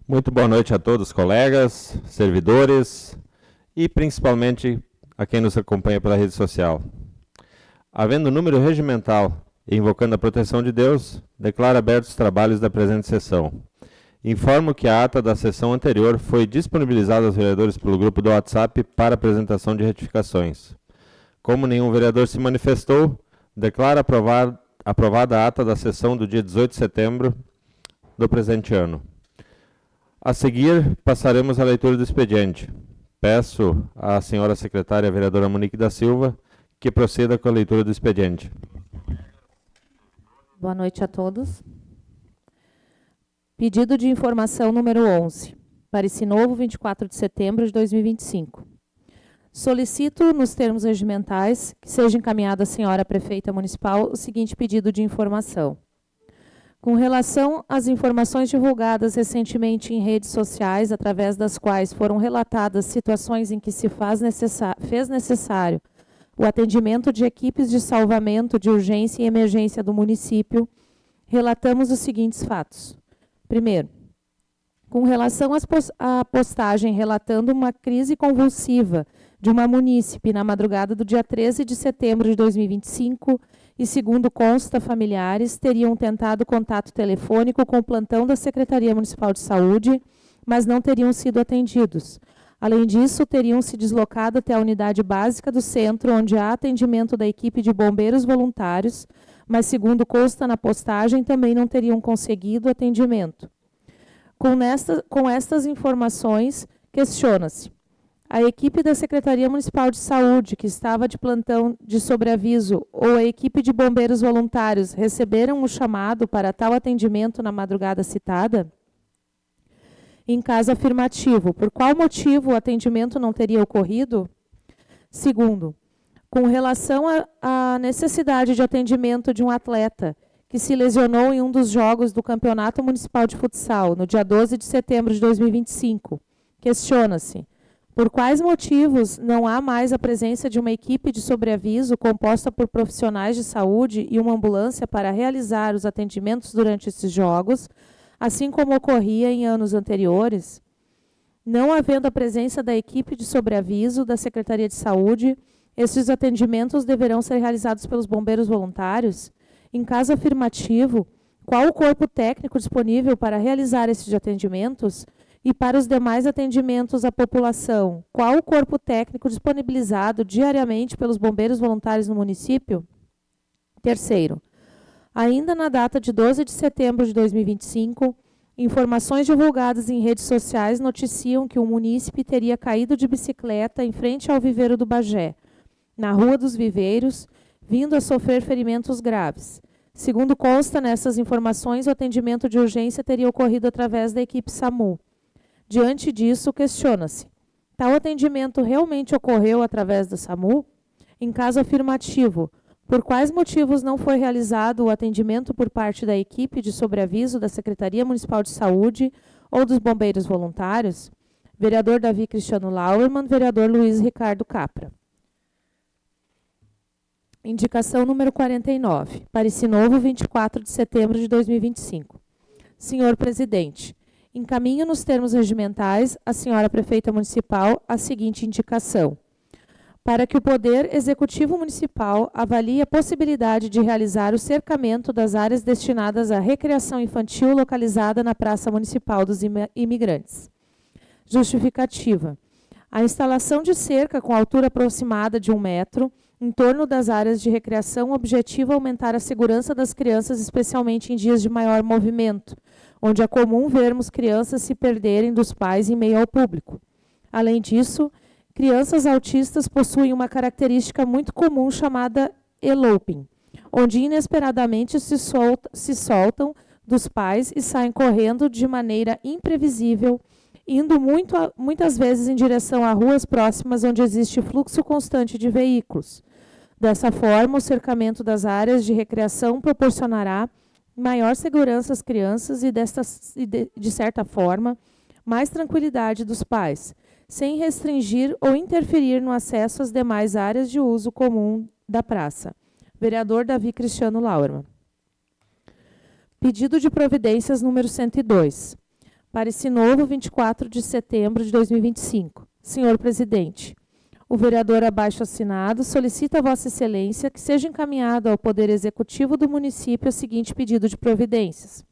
Muito boa noite a todos, colegas, servidores e principalmente a quem nos acompanha pela rede social. Havendo número regimental e invocando a proteção de Deus, declaro abertos os trabalhos da presente sessão. Informo que a ata da sessão anterior foi disponibilizada aos vereadores pelo grupo do WhatsApp para apresentação de retificações. Como nenhum vereador se manifestou, declaro aprovada a ata da sessão do dia 18 de setembro do presente ano. A seguir, passaremos à leitura do expediente. Peço à senhora secretária, vereadora Monique da Silva, que proceda com a leitura do expediente. Boa noite a todos. Pedido de informação número 11, Pareci Novo, 24 de setembro de 2025. Solicito, nos termos regimentais, que seja encaminhado à senhora prefeita municipal o seguinte pedido de informação. Com relação às informações divulgadas recentemente em redes sociais, através das quais foram relatadas situações em que se fez necessário o atendimento de equipes de salvamento de urgência e emergência do município, relatamos os seguintes fatos. Primeiro, com relação à postagem relatando uma crise convulsiva de uma munícipe na madrugada do dia 13 de setembro de 2025, e, segundo consta, familiares teriam tentado contato telefônico com o plantão da Secretaria Municipal de Saúde, mas não teriam sido atendidos. Além disso, teriam se deslocado até a unidade básica do centro, onde há atendimento da equipe de bombeiros voluntários, mas, segundo consta na postagem, também não teriam conseguido atendimento. Com estas informações, questiona-se: a equipe da Secretaria Municipal de Saúde, que estava de plantão de sobreaviso, ou a equipe de bombeiros voluntários receberam o chamado para tal atendimento na madrugada citada? Em caso afirmativo, por qual motivo o atendimento não teria ocorrido? Segundo, com relação à necessidade de atendimento de um atleta que se lesionou em um dos jogos do Campeonato Municipal de Futsal, no dia 12 de setembro de 2025, questiona-se: por quais motivos não há mais a presença de uma equipe de sobreaviso composta por profissionais de saúde e uma ambulância para realizar os atendimentos durante esses jogos, assim como ocorria em anos anteriores? Não havendo a presença da equipe de sobreaviso da Secretaria de Saúde, esses atendimentos deverão ser realizados pelos bombeiros voluntários? Em caso afirmativo, qual o corpo técnico disponível para realizar esses atendimentos? E para os demais atendimentos à população, qual o corpo técnico disponibilizado diariamente pelos bombeiros voluntários no município? Terceiro, ainda na data de 12 de setembro de 2025, informações divulgadas em redes sociais noticiam que um munícipe teria caído de bicicleta em frente ao viveiro do Bagé, na Rua dos Viveiros, vindo a sofrer ferimentos graves. Segundo consta nessas informações, o atendimento de urgência teria ocorrido através da equipe SAMU. Diante disso, questiona-se: tal atendimento realmente ocorreu através do SAMU? Em caso afirmativo, por quais motivos não foi realizado o atendimento por parte da equipe de sobreaviso da Secretaria Municipal de Saúde ou dos bombeiros voluntários? Vereador Davi Cristiano Lauermann, vereador Luiz Ricardo Capra. Indicação número 49, Pareci Novo, 24 de setembro de 2025. Senhor Presidente, encaminho nos termos regimentais à senhora prefeita municipal a seguinte indicação: para que o Poder Executivo Municipal avalie a possibilidade de realizar o cercamento das áreas destinadas à recreação infantil localizada na Praça Municipal dos Imigrantes. Justificativa: a instalação de cerca com altura aproximada de 1 metro em torno das áreas de recreação objetiva aumentar a segurança das crianças, especialmente em dias de maior movimento, onde é comum vermos crianças se perderem dos pais em meio ao público. Além disso, crianças autistas possuem uma característica muito comum chamada eloping, onde inesperadamente se soltam dos pais e saem correndo de maneira imprevisível, indo muitas vezes em direção a ruas próximas onde existe fluxo constante de veículos. Dessa forma, o cercamento das áreas de recreação proporcionará maior segurança às crianças e, de certa forma, mais tranquilidade dos pais, sem restringir ou interferir no acesso às demais áreas de uso comum da praça. Vereador Davi Cristiano Lauermann. Pedido de providências número 102. Parecer Novo, 24 de setembro de 2025. Senhor Presidente, o vereador abaixo assinado solicita a Vossa Excelência que seja encaminhado ao Poder Executivo do município o seguinte pedido de providências.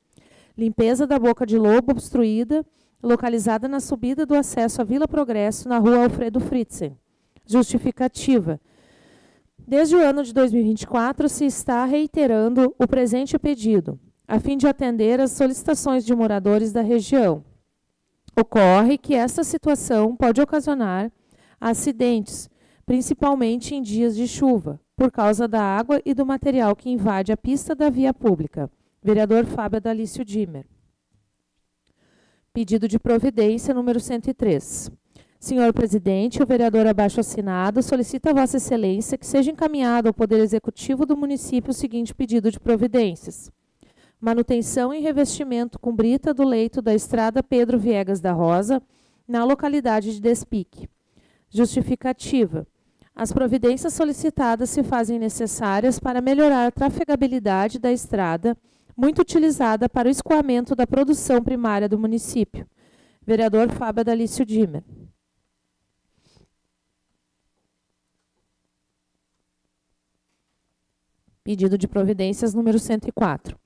Limpeza da boca de lobo obstruída, localizada na subida do acesso à Vila Progresso, na rua Alfredo Fritzen. Justificativa. Desde o ano de 2024, se está reiterando o presente pedido, a fim de atender às solicitações de moradores da região. Ocorre que esta situação pode ocasionar acidentes, principalmente em dias de chuva, por causa da água e do material que invade a pista da via pública. Vereador Fábio Adalício Dimmer. Pedido de providência número 103. Senhor Presidente, o vereador abaixo assinado solicita a Vossa Excelência que seja encaminhado ao Poder Executivo do município o seguinte pedido de providências. Manutenção e revestimento com brita do leito da estrada Pedro Viegas da Rosa, na localidade de Despique. Justificativa. As providências solicitadas se fazem necessárias para melhorar a trafegabilidade da estrada, muito utilizada para o escoamento da produção primária do município. Vereador Fábio Adalício Dimmer. Pedido de providências número 104.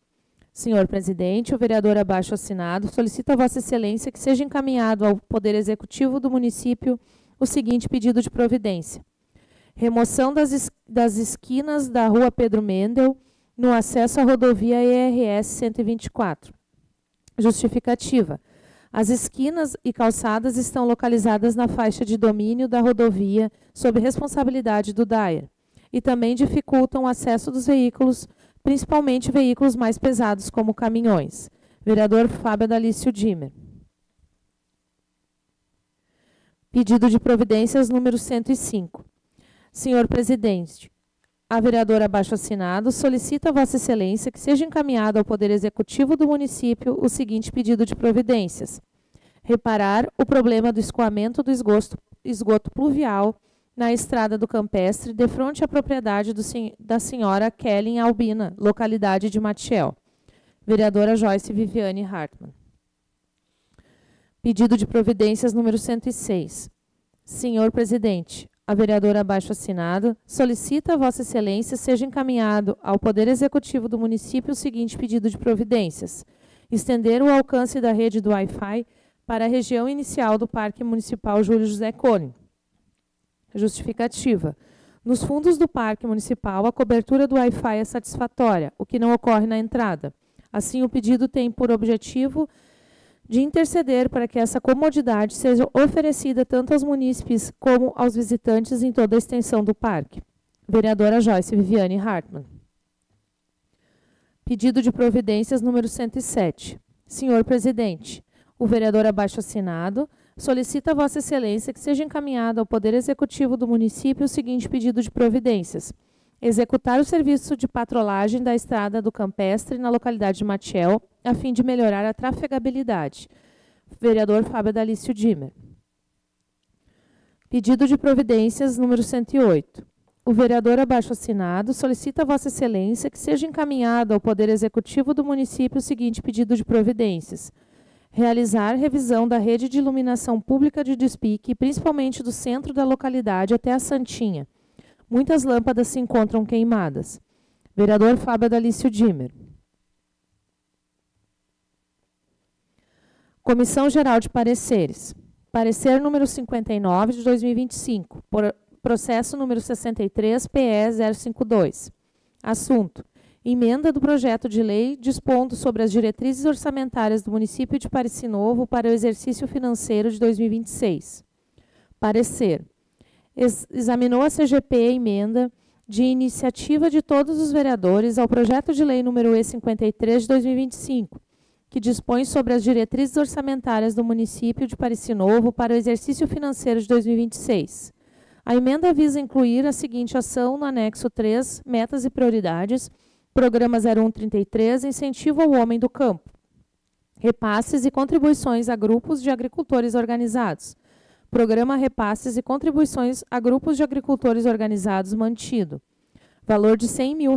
Senhor Presidente, o vereador abaixo assinado solicita a Vossa Excelência que seja encaminhado ao Poder Executivo do município o seguinte pedido de providência. Remoção das esquinas da rua Pedro Mendel, no acesso à rodovia ERS 124. Justificativa. As esquinas e calçadas estão localizadas na faixa de domínio da rodovia sob responsabilidade do DAER e também dificultam o acesso dos veículos, principalmente veículos mais pesados como caminhões. Vereador Fábio Adalício Dimmer. Pedido de providências número 105. Senhor Presidente, a vereadora abaixo assinado solicita a Vossa Excelência que seja encaminhado ao Poder Executivo do município o seguinte pedido de providências. Reparar o problema do escoamento do esgoto pluvial na estrada do Campestre, de frente à propriedade da senhora Kellen Albina, localidade de Matiel. Vereadora Joyce Viviane Hartmann. Pedido de providências número 106. Senhor Presidente, a vereadora abaixo assinado solicita a Vossa Excelência seja encaminhado ao Poder Executivo do município o seguinte pedido de providências. Estender o alcance da rede do Wi-Fi para a região inicial do Parque Municipal Júlio José Cone. Justificativa. Nos fundos do Parque Municipal, a cobertura do Wi-Fi é satisfatória, o que não ocorre na entrada. Assim, o pedido tem por objetivo de interceder para que essa comodidade seja oferecida tanto aos munícipes como aos visitantes em toda a extensão do parque. Vereadora Joyce Viviane Hartmann. Pedido de providências número 107. Senhor Presidente, o vereador abaixo assinado solicita a Vossa Excelência que seja encaminhado ao Poder Executivo do município o seguinte pedido de providências. Executar o serviço de patrolagem da estrada do Campestre na localidade de Matiel, a fim de melhorar a trafegabilidade. Vereador Fábio Adalício Dimmer. Pedido de providências número 108. O vereador abaixo assinado solicita a Vossa Excelência que seja encaminhado ao Poder Executivo do município o seguinte pedido de providências. Realizar revisão da rede de iluminação pública de Despique, principalmente do centro da localidade até a Santinha. Muitas lâmpadas se encontram queimadas. Vereador Fábio Adalício Dimmer. Comissão Geral de Pareceres. Parecer número 59 de 2025. Processo número 63, PE 052. Assunto. Emenda do projeto de lei dispondo sobre as diretrizes orçamentárias do município de Parecer Novo para o exercício financeiro de 2026. Parecer. Examinou a CGP a emenda de iniciativa de todos os vereadores ao projeto de lei número E53 de 2025, que dispõe sobre as diretrizes orçamentárias do município de Parecer Novo para o exercício financeiro de 2026. A emenda visa incluir a seguinte ação no anexo 3, metas e prioridades, Programa 0133, Incentivo ao Homem do Campo. Repasses e contribuições a grupos de agricultores organizados. Programa Repasses e contribuições a grupos de agricultores organizados mantido. Valor de R$100 mil.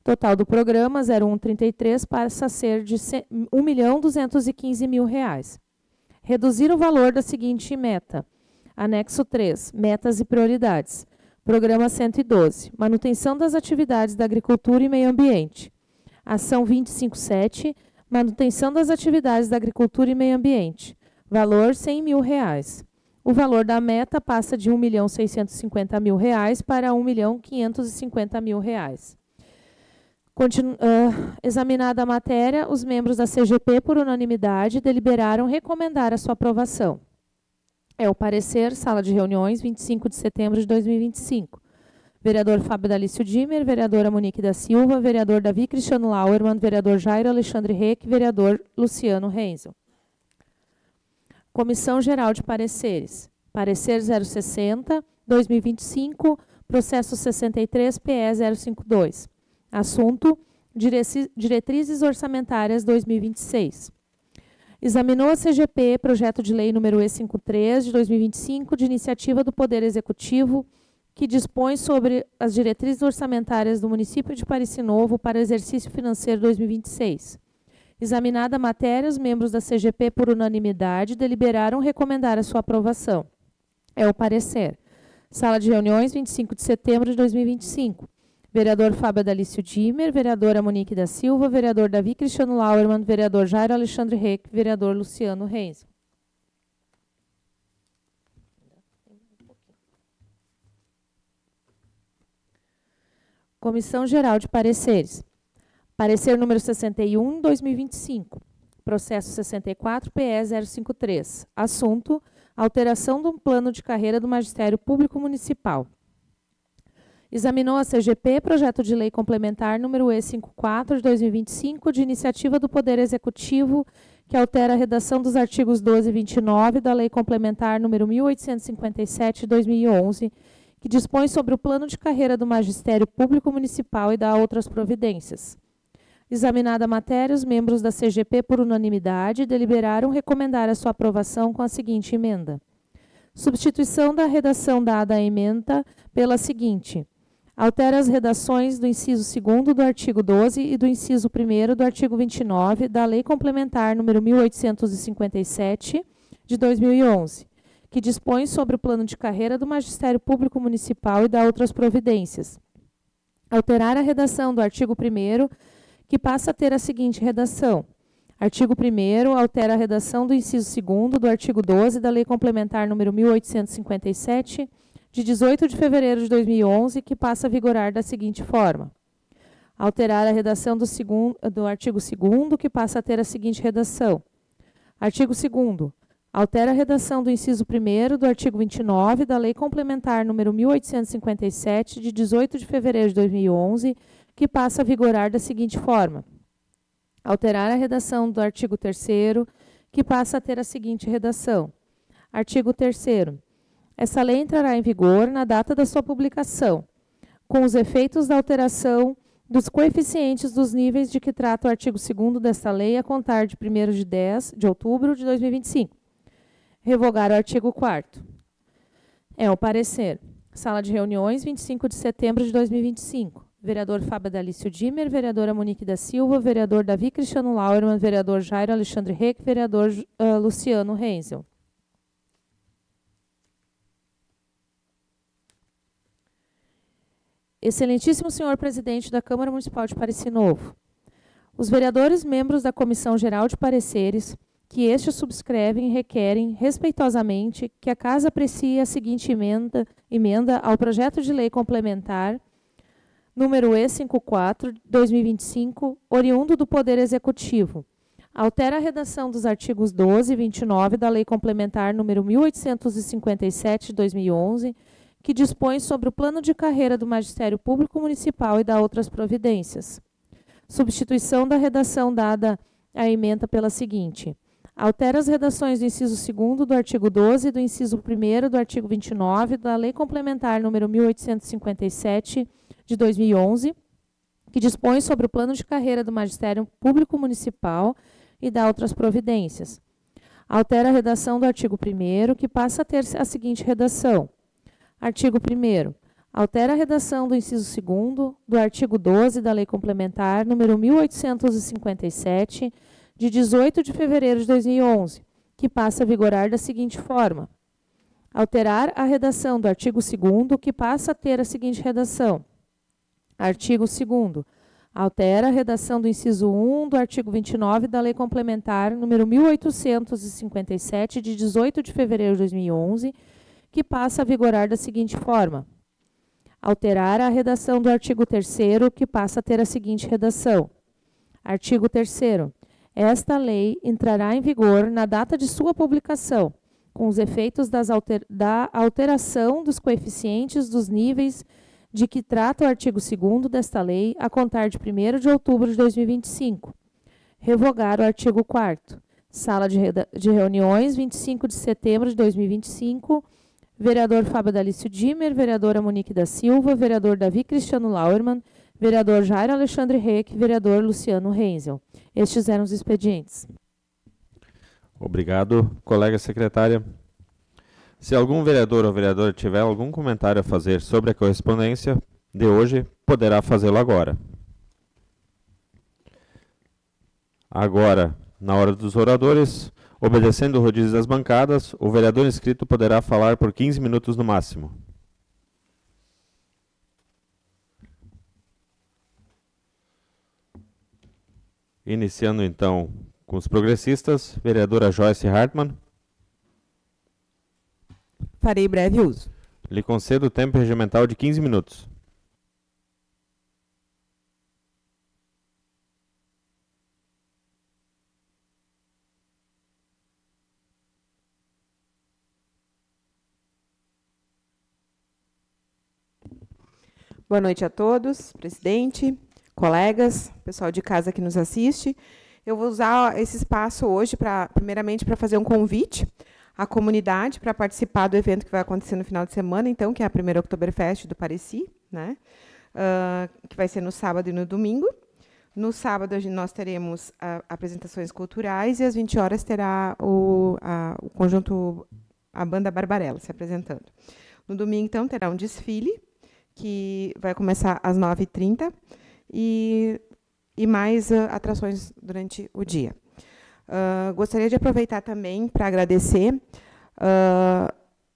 Total do programa 0133 passa a ser de R$ 1.215.000. Reduzir o valor da seguinte meta. Anexo 3, metas e prioridades. Programa 112, manutenção das atividades da agricultura e meio ambiente. Ação 257, manutenção das atividades da agricultura e meio ambiente. Valor R$ 100.000. O valor da meta passa de R$ 1.650.000 para R$ 1.550.000. Examinada a matéria, os membros da CGP, por unanimidade, deliberaram recomendar a sua aprovação. É o parecer, sala de reuniões, 25 de setembro de 2025. Vereador Fábio Dalício Dimer, vereadora Monique da Silva, vereador Davi Cristiano Lauermann, vereador Jairo Alexandre Reck, vereador Luciano Renzel. Comissão Geral de Pareceres. Parecer 060, 2025, processo 63, PE 052. Assunto: Diretrizes Orçamentárias 2026. Examinou a CGP, projeto de lei número E53, de 2025, de iniciativa do Poder Executivo, que dispõe sobre as diretrizes orçamentárias do município de Parecis Novo para o exercício financeiro 2026. Examinada a matéria, os membros da CGP, por unanimidade, deliberaram recomendar a sua aprovação. É o parecer. Sala de reuniões, 25 de setembro de 2025. Vereador Fábio Dalício Dimer, vereadora Monique da Silva, vereador Davi Cristiano Lauermann, vereador Jairo Alexandre Reck, vereador Luciano Renzel. Comissão Geral de Pareceres. Parecer número 61, 2025. Processo 64, PE 053. Assunto: alteração do plano de carreira do Magistério Público Municipal. Examinou a CGP, projeto de lei complementar número E54 de 2025, de iniciativa do Poder Executivo, que altera a redação dos artigos 12 e 29 da Lei Complementar número 1857 de 2011, que dispõe sobre o plano de carreira do Magistério Público Municipal e dá outras providências. Examinada a matéria, os membros da CGP, por unanimidade, deliberaram recomendar a sua aprovação com a seguinte emenda. Substituição da redação dada à emenda pela seguinte: altera as redações do inciso 2º do artigo 12 e do inciso 1º do artigo 29 da Lei Complementar número 1857 de 2011, que dispõe sobre o plano de carreira do Magistério Público Municipal e dá outras providências. Alterar a redação do artigo 1º, que passa a ter a seguinte redação. Artigo 1º, altera a redação do inciso 2º do artigo 12 da Lei Complementar número 1857, de 18 de fevereiro de 2011, que passa a vigorar da seguinte forma. Alterar a redação do artigo 2º, que passa a ter a seguinte redação. Artigo 2º. Altera a redação do inciso 1º do artigo 29 da Lei Complementar número 1857, de 18 de fevereiro de 2011, que passa a vigorar da seguinte forma. Alterar a redação do artigo 3º, que passa a ter a seguinte redação. Artigo 3º. Essa lei entrará em vigor na data da sua publicação, com os efeitos da alteração dos coeficientes dos níveis de que trata o artigo 2º desta lei a contar de 1º de outubro de 2025. Revogar o artigo 4º. É o parecer. Sala de reuniões, 25 de setembro de 2025. Vereador Fábio Dalício Dimer, vereadora Monique da Silva, vereador Davi Cristiano Lauermann, vereador Jairo Alexandre Reck, vereador Luciano Renzel. Excelentíssimo senhor presidente da Câmara Municipal de Parecis Novo, os vereadores membros da Comissão Geral de Pareceres, que estes subscrevem, requerem, respeitosamente, que a Casa aprecie a seguinte emenda ao projeto de lei complementar número E54, 2025, oriundo do Poder Executivo. Altera a redação dos artigos 12 e 29 da Lei Complementar número 1857, de 2011, que dispõe sobre o plano de carreira do Magistério Público Municipal e dá outras providências. Substituição da redação dada à emenda pela seguinte. Altera as redações do inciso 2º do artigo 12 e do inciso 1º do artigo 29 da Lei Complementar número 1857, de 2011, que dispõe sobre o plano de carreira do Magistério Público Municipal e dá outras providências. Altera a redação do artigo 1º, que passa a ter a seguinte redação. Artigo 1º. Altera a redação do inciso 2º do artigo 12 da Lei Complementar número 1857, de 18 de fevereiro de 2011, que passa a vigorar da seguinte forma: alterar a redação do artigo 2º, que passa a ter a seguinte redação: artigo 2º. Altera a redação do inciso 1 do artigo 29 da Lei Complementar número 1857, de 18 de fevereiro de 2011, que passa a vigorar da seguinte forma: alterar a redação do artigo 3º, que passa a ter a seguinte redação: artigo 3º. Esta lei entrará em vigor na data de sua publicação, com os efeitos da alteração dos coeficientes dos níveis de que trata o artigo 2º desta lei, a contar de 1º de outubro de 2025. Revogar o artigo 4º. Sala de reuniões, 25 de setembro de 2025. Vereador Fábio Dalício Dimer, vereadora Monique da Silva, vereador Davi Cristiano Lauermann, vereador Jairo Alexandre Reck, vereador Luciano Renzel. Estes eram os expedientes. Obrigado, colega secretária. Se algum vereador ou vereadora tiver algum comentário a fazer sobre a correspondência de hoje, poderá fazê-lo agora. Agora, na hora dos oradores, obedecendo o rodízio das bancadas, o vereador inscrito poderá falar por 15 minutos no máximo. Iniciando então com os progressistas, vereadora Joyce Hartmann. Farei breve uso. Lhe concedo o tempo regimental de 15 minutos. Boa noite a todos, presidente, colegas, pessoal de casa que nos assiste. Eu vou usar esse espaço hoje, primeiramente, para fazer um convite à comunidade para participar do evento que vai acontecer no final de semana, então, que é a primeira Oktoberfest do Pareci, né? Que vai ser no sábado e no domingo. No sábado, nós teremos apresentações culturais e às 20 horas terá o conjunto, a banda Barbarella se apresentando. No domingo, então, terá um desfile, que vai começar às 9h30, e mais atrações durante o dia. Gostaria de aproveitar também para agradecer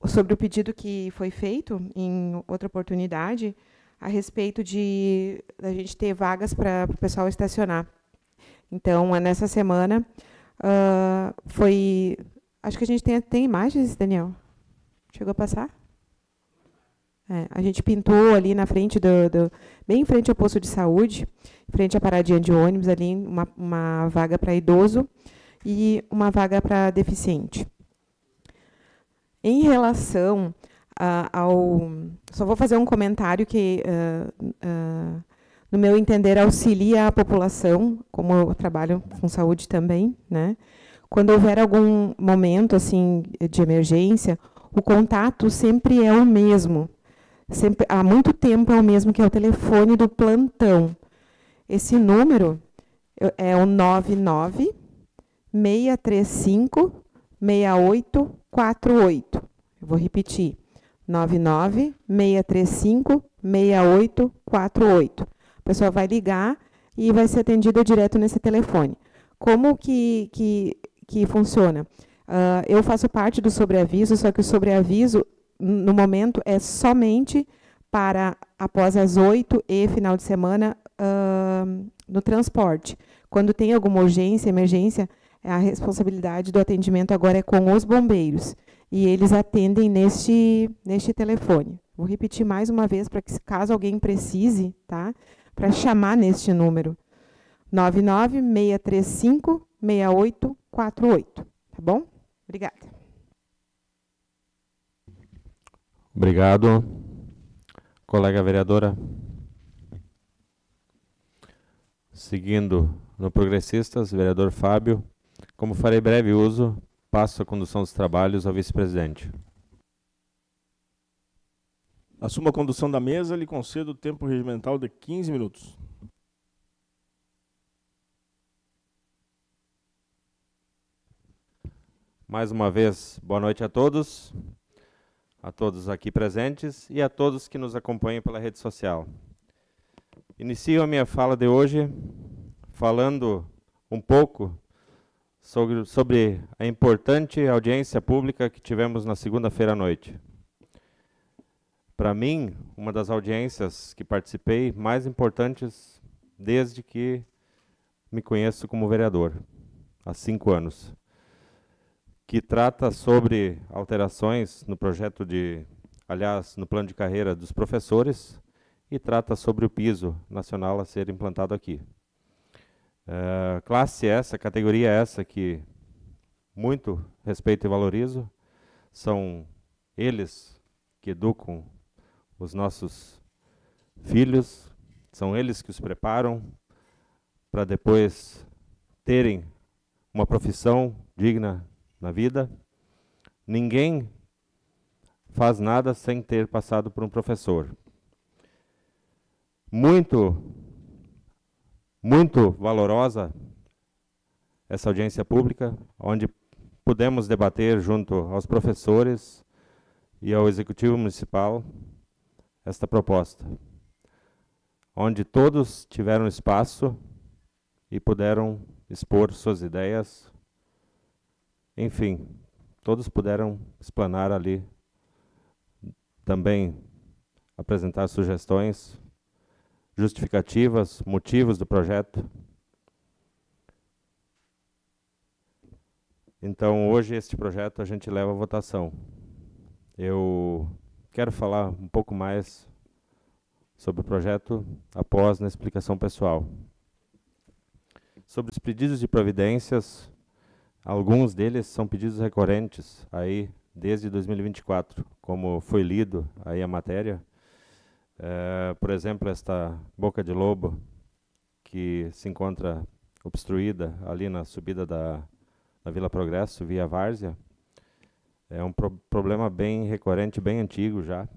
sobre o pedido que foi feito em outra oportunidade a respeito de a gente ter vagas para o pessoal estacionar. Então, nessa semana, acho que a gente tem imagens, Daniel? Chegou a passar? A gente pintou ali na frente, bem em frente ao posto de saúde, em frente à paradinha de ônibus, ali uma vaga para idoso e uma vaga para deficiente. Em relação só vou fazer um comentário que, no meu entender, auxilia a população, como eu trabalho com saúde também, né? Quando houver algum momento assim de emergência, o contato sempre é o mesmo. Sempre, há muito tempo é o mesmo, que é o telefone do plantão. Esse número é o 99-635-6848. Eu vou repetir. 99-635-6848. A pessoa vai ligar e vai ser atendida direto nesse telefone. Como que funciona? Eu faço parte do sobreaviso, só que o sobreaviso, no momento, é somente para após as 8 e final de semana no transporte. Quando tem alguma urgência, emergência, a responsabilidade do atendimento agora é com os bombeiros. E eles atendem neste telefone. Vou repetir mais uma vez, para que, caso alguém precise, tá? Para chamar neste número. 99-635-6848. Tá bom? Obrigada. Obrigado, colega vereadora. Seguindo no Progressistas, vereador Fábio. Como farei breve uso, passo a condução dos trabalhos ao vice-presidente. Assumo a condução da mesa, lhe concedo o tempo regimental de 15 minutos. Mais uma vez, boa noite a todos. a todos aqui presentes e a todos que nos acompanham pela rede social. Inicio a minha fala de hoje falando um pouco sobre a importante audiência pública que tivemos na segunda-feira à noite. Para mim, uma das audiências que participei mais importantes desde que me conheço como vereador, há 5 anos, que trata sobre alterações no projeto no plano de carreira dos professores e trata sobre o piso nacional a ser implantado aqui. Categoria essa que muito respeito e valorizo, são eles que educam os nossos filhos, são eles que os preparam para depois terem uma profissão digna na vida. Ninguém faz nada sem ter passado por um professor. Muito valorosa essa audiência pública, onde pudemos debater junto aos professores e ao Executivo Municipal esta proposta, onde todos tiveram espaço e puderam expor suas ideias. Enfim, todos puderam explanar ali, também apresentar sugestões, justificativas, motivos do projeto. Então, hoje, este projeto a gente leva à votação. Eu quero falar um pouco mais sobre o projeto após na explicação pessoal. Sobre os pedidos de providências, alguns deles são pedidos recorrentes aí desde 2024, como foi lido aí a matéria. Por exemplo, esta boca de lobo que se encontra obstruída ali na subida da Vila Progresso, via Várzea, é um problema bem recorrente, bem antigo já,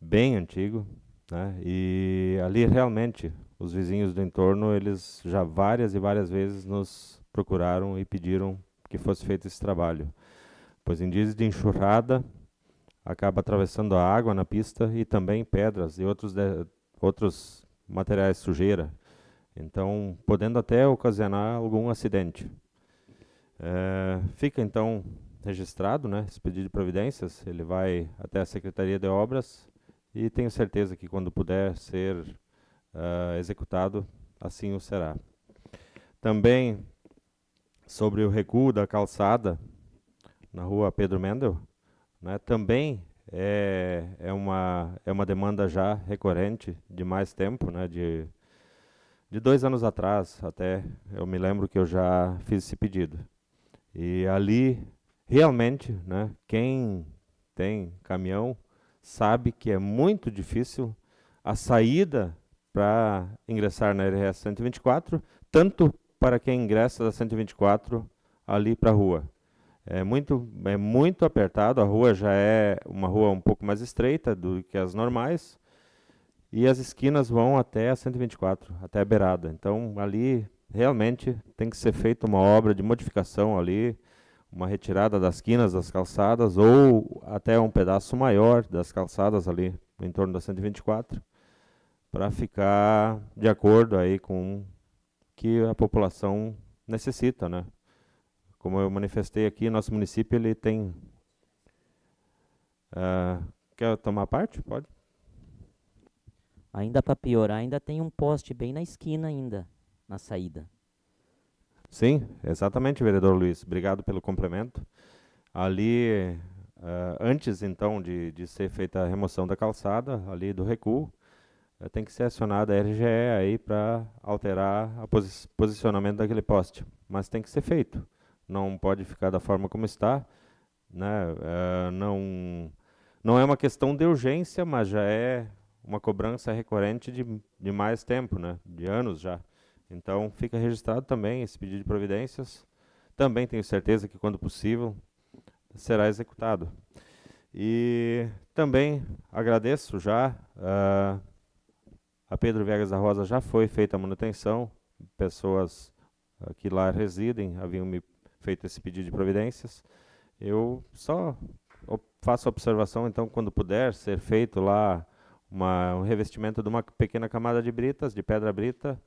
bem antigo, né? E ali realmente os vizinhos do entorno, eles já várias e várias vezes nos procuraram e pediram que fosse feito esse trabalho, pois em dias de enxurrada acaba atravessando a água na pista e também pedras e outros materiais sujeira, então podendo até ocasionar algum acidente. Fica então registrado, né, esse pedido de providências, ele vai até a Secretaria de Obras e tenho certeza que quando puder ser executado, assim o será. Também sobre o recuo da calçada na rua Pedro Mendel, né, também é uma demanda já recorrente de mais tempo, né, de 2 anos atrás até, eu me lembro que eu já fiz esse pedido. E ali, realmente, né, quem tem caminhão sabe que é muito difícil a saída para ingressar na RS 124, tanto para quem ingressa da 124 ali para a rua. É muito apertado, a rua já é uma rua um pouco mais estreita do que as normais, e as esquinas vão até a 124, até a beirada. Então, ali, realmente, tem que ser feita uma obra de modificação ali, uma retirada das quinas das calçadas, ou até um pedaço maior das calçadas ali, no entorno da 124, para ficar de acordo aí com o que a população necessita, né? Como eu manifestei aqui, nosso município ele tem... quer tomar parte? Pode. Ainda para piorar, ainda tem um poste bem na esquina ainda, na saída. Sim, exatamente, vereador Luiz. Obrigado pelo complemento. Ali, antes então de ser feita a remoção da calçada, ali do recuo, tem que ser acionada a RGE aí para alterar o posicionamento daquele poste. Mas tem que ser feito. Não pode ficar da forma como está, né? Não é uma questão de urgência, mas já é uma cobrança recorrente de mais tempo, né? De anos já. Então, fica registrado também esse pedido de providências. Também tenho certeza que, quando possível, será executado. E também agradeço já a Pedro Viegas da Rosa, já foi feita a manutenção. Pessoas que lá residem haviam me feito esse pedido de providências. Eu só faço a observação, então, quando puder ser feito lá um revestimento de uma pequena camada de britas, de pedra brita,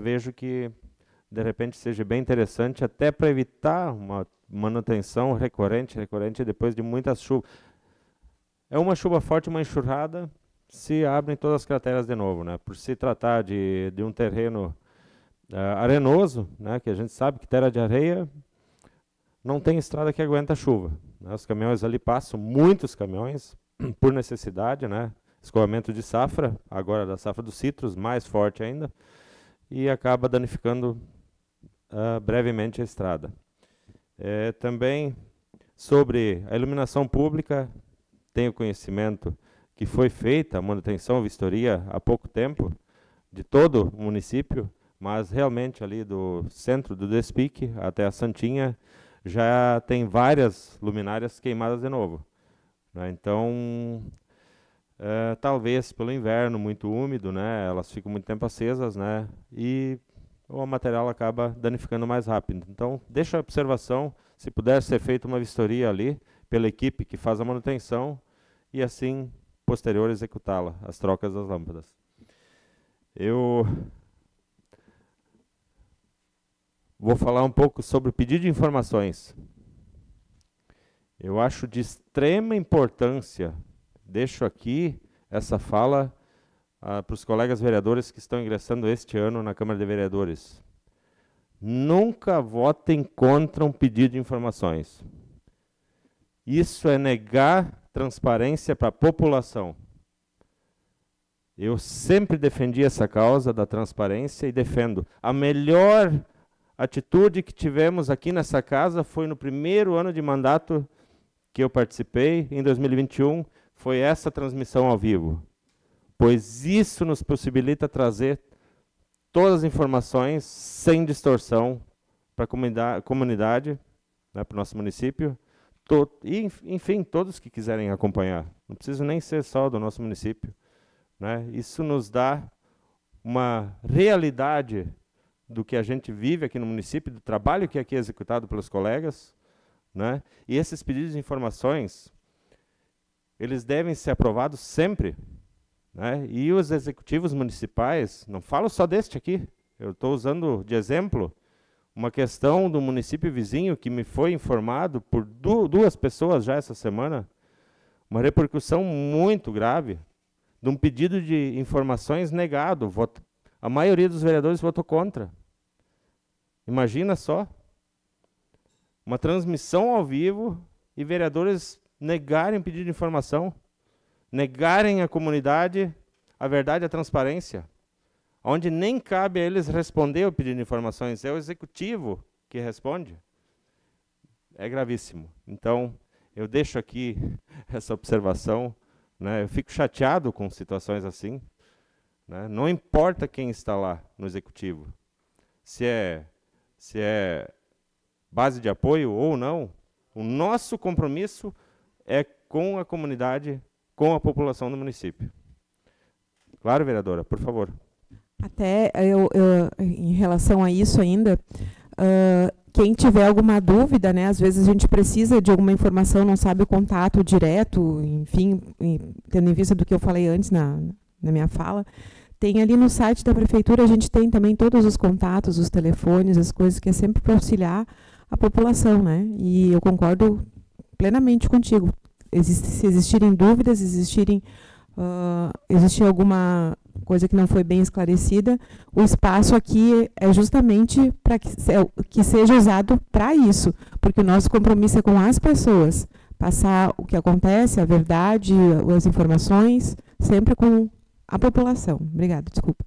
vejo que, de repente, seja bem interessante, até para evitar uma manutenção recorrente depois de muitas chuvas. É uma chuva forte, uma enxurrada, se abrem todas as crateras de novo, né? Por se tratar de um terreno arenoso, né? Que a gente sabe que terra de areia não tem estrada que aguenta a chuva, né? Os caminhões ali passam, muitos caminhões, por necessidade, né? Escoamento de safra, agora da safra dos citros, mais forte ainda, e acaba danificando brevemente a estrada. Também sobre a iluminação pública, tenho conhecimento que foi feita a manutenção, vistoria há pouco tempo, de todo o município, mas realmente ali do centro do Despique até a Santinha, já tem várias luminárias queimadas de novo, né? Então, talvez pelo inverno muito úmido, né, elas ficam muito tempo acesas, né, e o material acaba danificando mais rápido. Então, deixa a observação, se puder ser feita uma vistoria ali, pela equipe que faz a manutenção, e assim, posterior, executá-la, as trocas das lâmpadas. Eu vou falar um pouco sobre o pedido de informações. Eu acho de extrema importância, deixo aqui essa fala para os colegas vereadores que estão ingressando este ano na Câmara de Vereadores. Nunca votem contra um pedido de informações. Isso é negar transparência para a população. Eu sempre defendi essa causa da transparência e defendo. A melhor atitude que tivemos aqui nessa casa foi no primeiro ano de mandato que eu participei, em 2021, foi essa transmissão ao vivo. Pois isso nos possibilita trazer todas as informações sem distorção para a comunidade, né, para o nosso município, e, enfim, todos que quiserem acompanhar. Não precisa nem ser só do nosso município, né? Isso nos dá uma realidade do que a gente vive aqui no município, do trabalho que aqui é executado pelos colegas, né? E esses pedidos de informações, eles devem ser aprovados sempre, né? E os executivos municipais, não falo só deste aqui, eu estou usando de exemplo uma questão do município vizinho que me foi informado por duas pessoas já essa semana, uma repercussão muito grave de um pedido de informações negado. A maioria dos vereadores votou contra. Imagina só, uma transmissão ao vivo e vereadores negarem o pedido de informação, negarem à comunidade a verdade e a transparência, onde nem cabe a eles responder o pedido de informações, é o executivo que responde. É gravíssimo. Então, eu deixo aqui essa observação, né? Eu fico chateado com situações assim, né? Não importa quem está lá no executivo, se é base de apoio ou não, o nosso compromisso é com a comunidade, com a população do município. Claro, vereadora, por favor. Até em relação a isso ainda, quem tiver alguma dúvida, né, às vezes a gente precisa de alguma informação, não sabe o contato direto, enfim, tendo em vista do que eu falei antes na minha fala, tem ali no site da prefeitura, a gente tem também todos os contatos, os telefones, as coisas que é sempre para auxiliar a população, né? E eu concordo plenamente contigo. Se existirem dúvidas, existir alguma coisa que não foi bem esclarecida, o espaço aqui é justamente para que seja usado para isso, porque o nosso compromisso é com as pessoas, passar o que acontece, a verdade, as informações, sempre com a população. Obrigada, desculpa.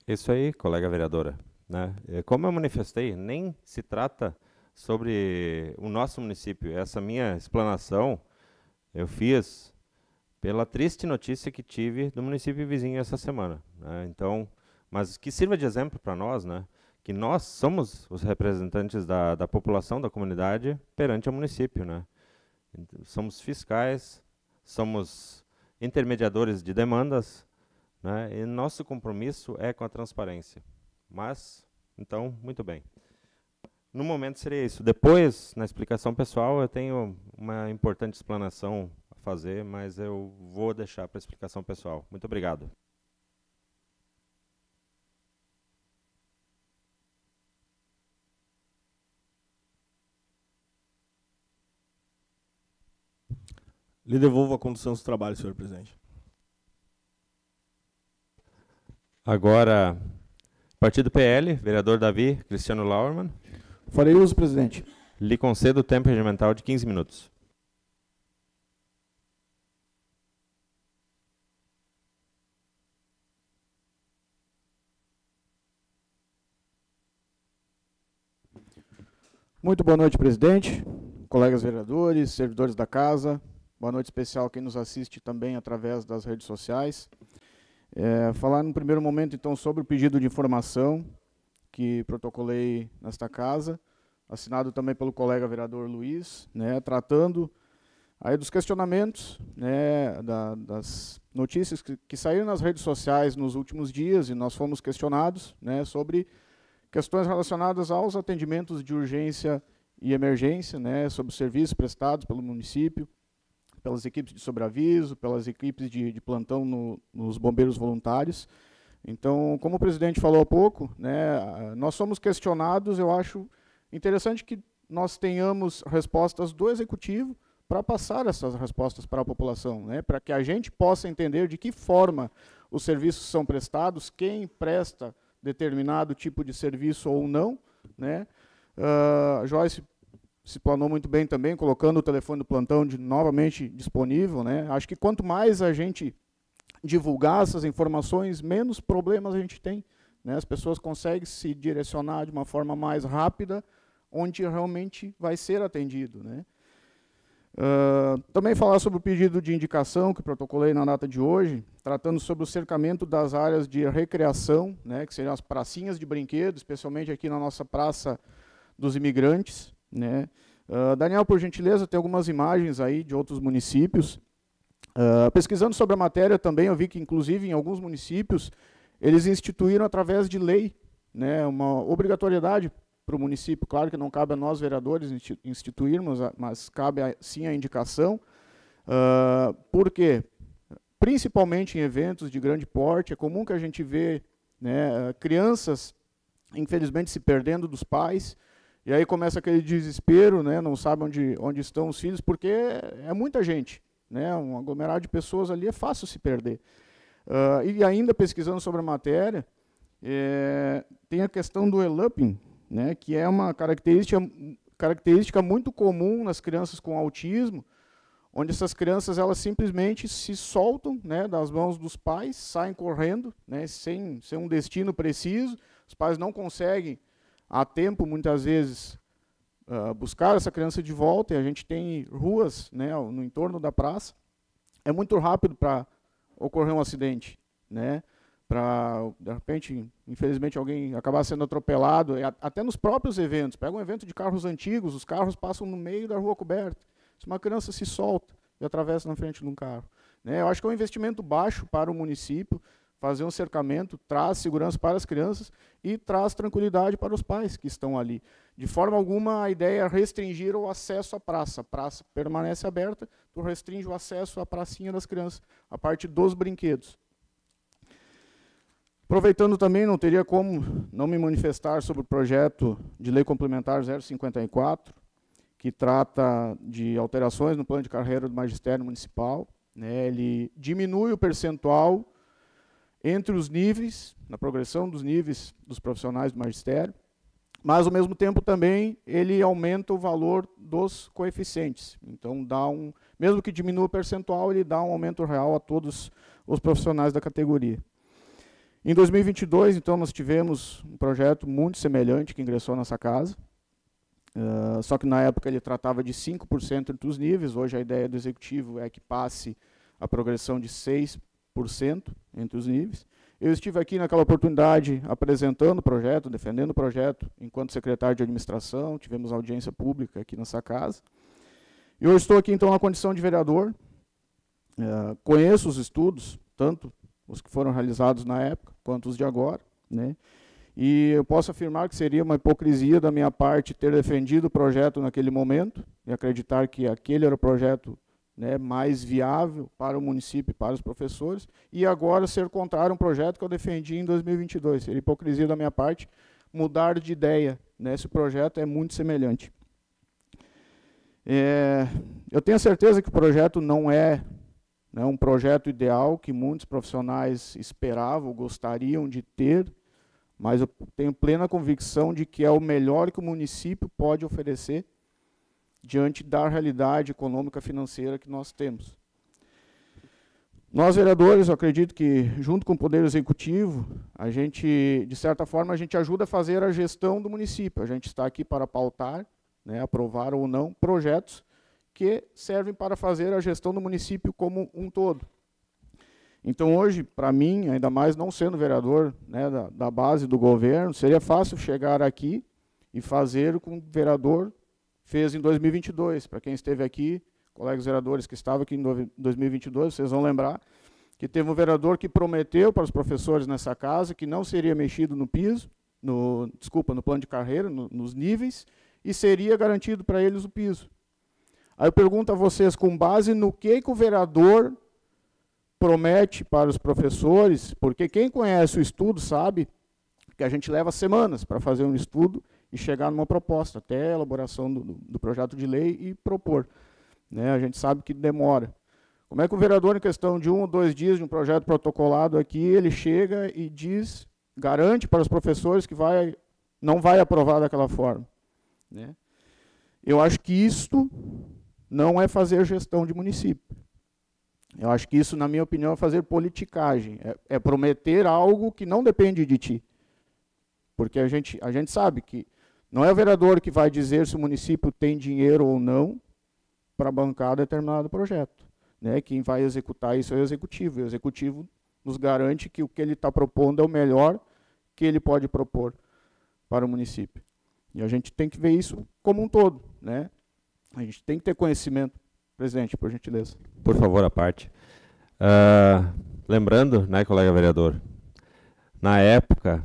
Isso aí, colega vereadora, né? Como eu manifestei, nem se trata sobre o nosso município. Essa minha explanação eu fiz pela triste notícia que tive do município vizinho essa semana, né? Então, mas que sirva de exemplo para nós, né? Que nós somos os representantes da população, da comunidade, perante o município, né? Somos fiscais, somos intermediadores de demandas, né? E nosso compromisso é com a transparência. Mas, então, muito bem. No momento seria isso. Depois, na explicação pessoal, eu tenho uma importante explanação a fazer, mas eu vou deixar para a explicação pessoal. Muito obrigado. Lhe devolvo a condução dos trabalhos, senhor presidente. Agora, Partido PL, vereador Davi Cristiano Lauermann. Farei uso, presidente. Lhe concedo o tempo regimental de 15 minutos. Muito boa noite, presidente, colegas vereadores, servidores da casa. Boa noite especial a quem nos assiste também através das redes sociais. Falar no primeiro momento, então, sobre o pedido de informação que protocolei nesta casa, assinado também pelo colega vereador Luiz, né, tratando aí dos questionamentos, né, das notícias que saíram nas redes sociais nos últimos dias, e nós fomos questionados, né, sobre questões relacionadas aos atendimentos de urgência e emergência, né, sobre os serviços prestados pelo município, pelas equipes de sobreaviso, pelas equipes de plantão nos bombeiros voluntários. Então, como o presidente falou há pouco, né, nós somos questionados. Eu acho interessante que nós tenhamos respostas do Executivo para passar essas respostas para a população, né, para que a gente possa entender de que forma os serviços são prestados, quem presta determinado tipo de serviço ou não, né. A Joyce se planou muito bem também, colocando o telefone do plantão novamente disponível, né. Acho que quanto mais a gente divulgar essas informações, menos problemas a gente tem, né. As pessoas conseguem se direcionar de uma forma mais rápida, onde realmente vai ser atendido, né. Também falar sobre o pedido de indicação que protocolei na data de hoje, tratando sobre o cercamento das áreas de recreação, né, que seriam as pracinhas de brinquedo, especialmente aqui na nossa Praça dos Imigrantes, né. Daniel, por gentileza, tem algumas imagens aí de outros municípios. Pesquisando sobre a matéria também, eu vi que, inclusive, em alguns municípios, eles instituíram, através de lei, né, uma obrigatoriedade para o município. Claro que não cabe a nós, vereadores, instituirmos, mas cabe sim a indicação. Por quê? Principalmente em eventos de grande porte, é comum que a gente vê, né, crianças, infelizmente, se perdendo dos pais, e aí começa aquele desespero, né, não sabe onde estão os filhos, porque é muita gente, né, um aglomerado de pessoas ali, é fácil se perder. E ainda pesquisando sobre a matéria, tem a questão do eloping, né, que é uma característica muito comum nas crianças com autismo, onde essas crianças elas simplesmente se soltam, né, das mãos dos pais, saem correndo, né, sem um destino preciso. Os pais não conseguem, a tempo, muitas vezes, buscar essa criança de volta, e a gente tem ruas, né, no entorno da praça. É muito rápido para ocorrer um acidente, né, para, de repente, infelizmente, alguém acabar sendo atropelado, até nos próprios eventos. Pega um evento de carros antigos, os carros passam no meio da rua coberta. Se uma criança se solta e atravessa na frente de um carro, né, eu acho que é um investimento baixo para o município. Fazer um cercamento traz segurança para as crianças e traz tranquilidade para os pais que estão ali. De forma alguma, a ideia é restringir o acesso à praça. A praça permanece aberta, tu restringe o acesso à pracinha das crianças, a parte dos brinquedos. Aproveitando também, não teria como não me manifestar sobre o projeto de lei complementar 054, que trata de alterações no plano de carreira do magistério municipal, né. Ele diminui o percentual entre os níveis, na progressão dos níveis dos profissionais do magistério, mas, ao mesmo tempo, também ele aumenta o valor dos coeficientes. Então, mesmo que diminua o percentual, ele dá um aumento real a todos os profissionais da categoria. Em 2022, então, nós tivemos um projeto muito semelhante que ingressou nessa casa, só que na época ele tratava de 5% entre os níveis. Hoje a ideia do Executivo é que passe a progressão de 6% entre os níveis. Eu estive aqui naquela oportunidade apresentando o projeto, defendendo o projeto, enquanto secretário de administração. Tivemos audiência pública aqui nessa casa. E hoje estou aqui, então, na condição de vereador. Conheço os estudos, tanto os que foram realizados na época, quanto os de agora, né? E eu posso afirmar que seria uma hipocrisia da minha parte ter defendido o projeto naquele momento e acreditar que aquele era o projeto, né, mais viável para o município e para os professores, e agora ser contrário a um projeto que eu defendi em 2022. Seria hipocrisia da minha parte mudar de ideia, né, se o projeto é muito semelhante. Eu tenho certeza que o projeto não é, né, um projeto ideal que muitos profissionais esperavam, gostariam de ter, mas eu tenho plena convicção de que é o melhor que o município pode oferecer diante da realidade econômica financeira que nós temos. Nós, vereadores, eu acredito que, junto com o Poder Executivo, a gente, de certa forma, a gente ajuda a fazer a gestão do município. A gente está aqui para pautar, né, aprovar ou não, projetos que servem para fazer a gestão do município como um todo. Então, hoje, para mim, ainda mais não sendo vereador, né, da base do governo, seria fácil chegar aqui e fazer o que um vereador fez em 2022. Para quem esteve aqui, colegas vereadores que estavam aqui em 2022, vocês vão lembrar que teve um vereador que prometeu para os professores nessa casa que não seria mexido no piso, no plano de carreira, nos níveis, e seria garantido para eles o piso. Aí eu pergunto a vocês, com base no que o vereador promete para os professores, porque quem conhece o estudo sabe que a gente leva semanas para fazer um estudo e chegar numa proposta, até a elaboração do projeto de lei e propor. Né? A gente sabe que demora. Como é que o vereador, em questão de 1 ou 2 dias de um projeto protocolado aqui, ele chega e diz, garante para os professores que não vai aprovar daquela forma? Né? Eu acho que isto não é fazer gestão de município. Eu acho que isso, na minha opinião, é fazer politicagem. É prometer algo que não depende de ti. Porque a gente sabe que não é o vereador que vai dizer se o município tem dinheiro ou não para bancar determinado projeto. Né? Quem vai executar isso é o executivo. E o executivo nos garante que o que ele está propondo é o melhor que ele pode propor para o município. E a gente tem que ver isso como um todo. Né? A gente tem que ter conhecimento. Presidente, por gentileza. Por favor, à parte. Lembrando, né, colega vereador, na época,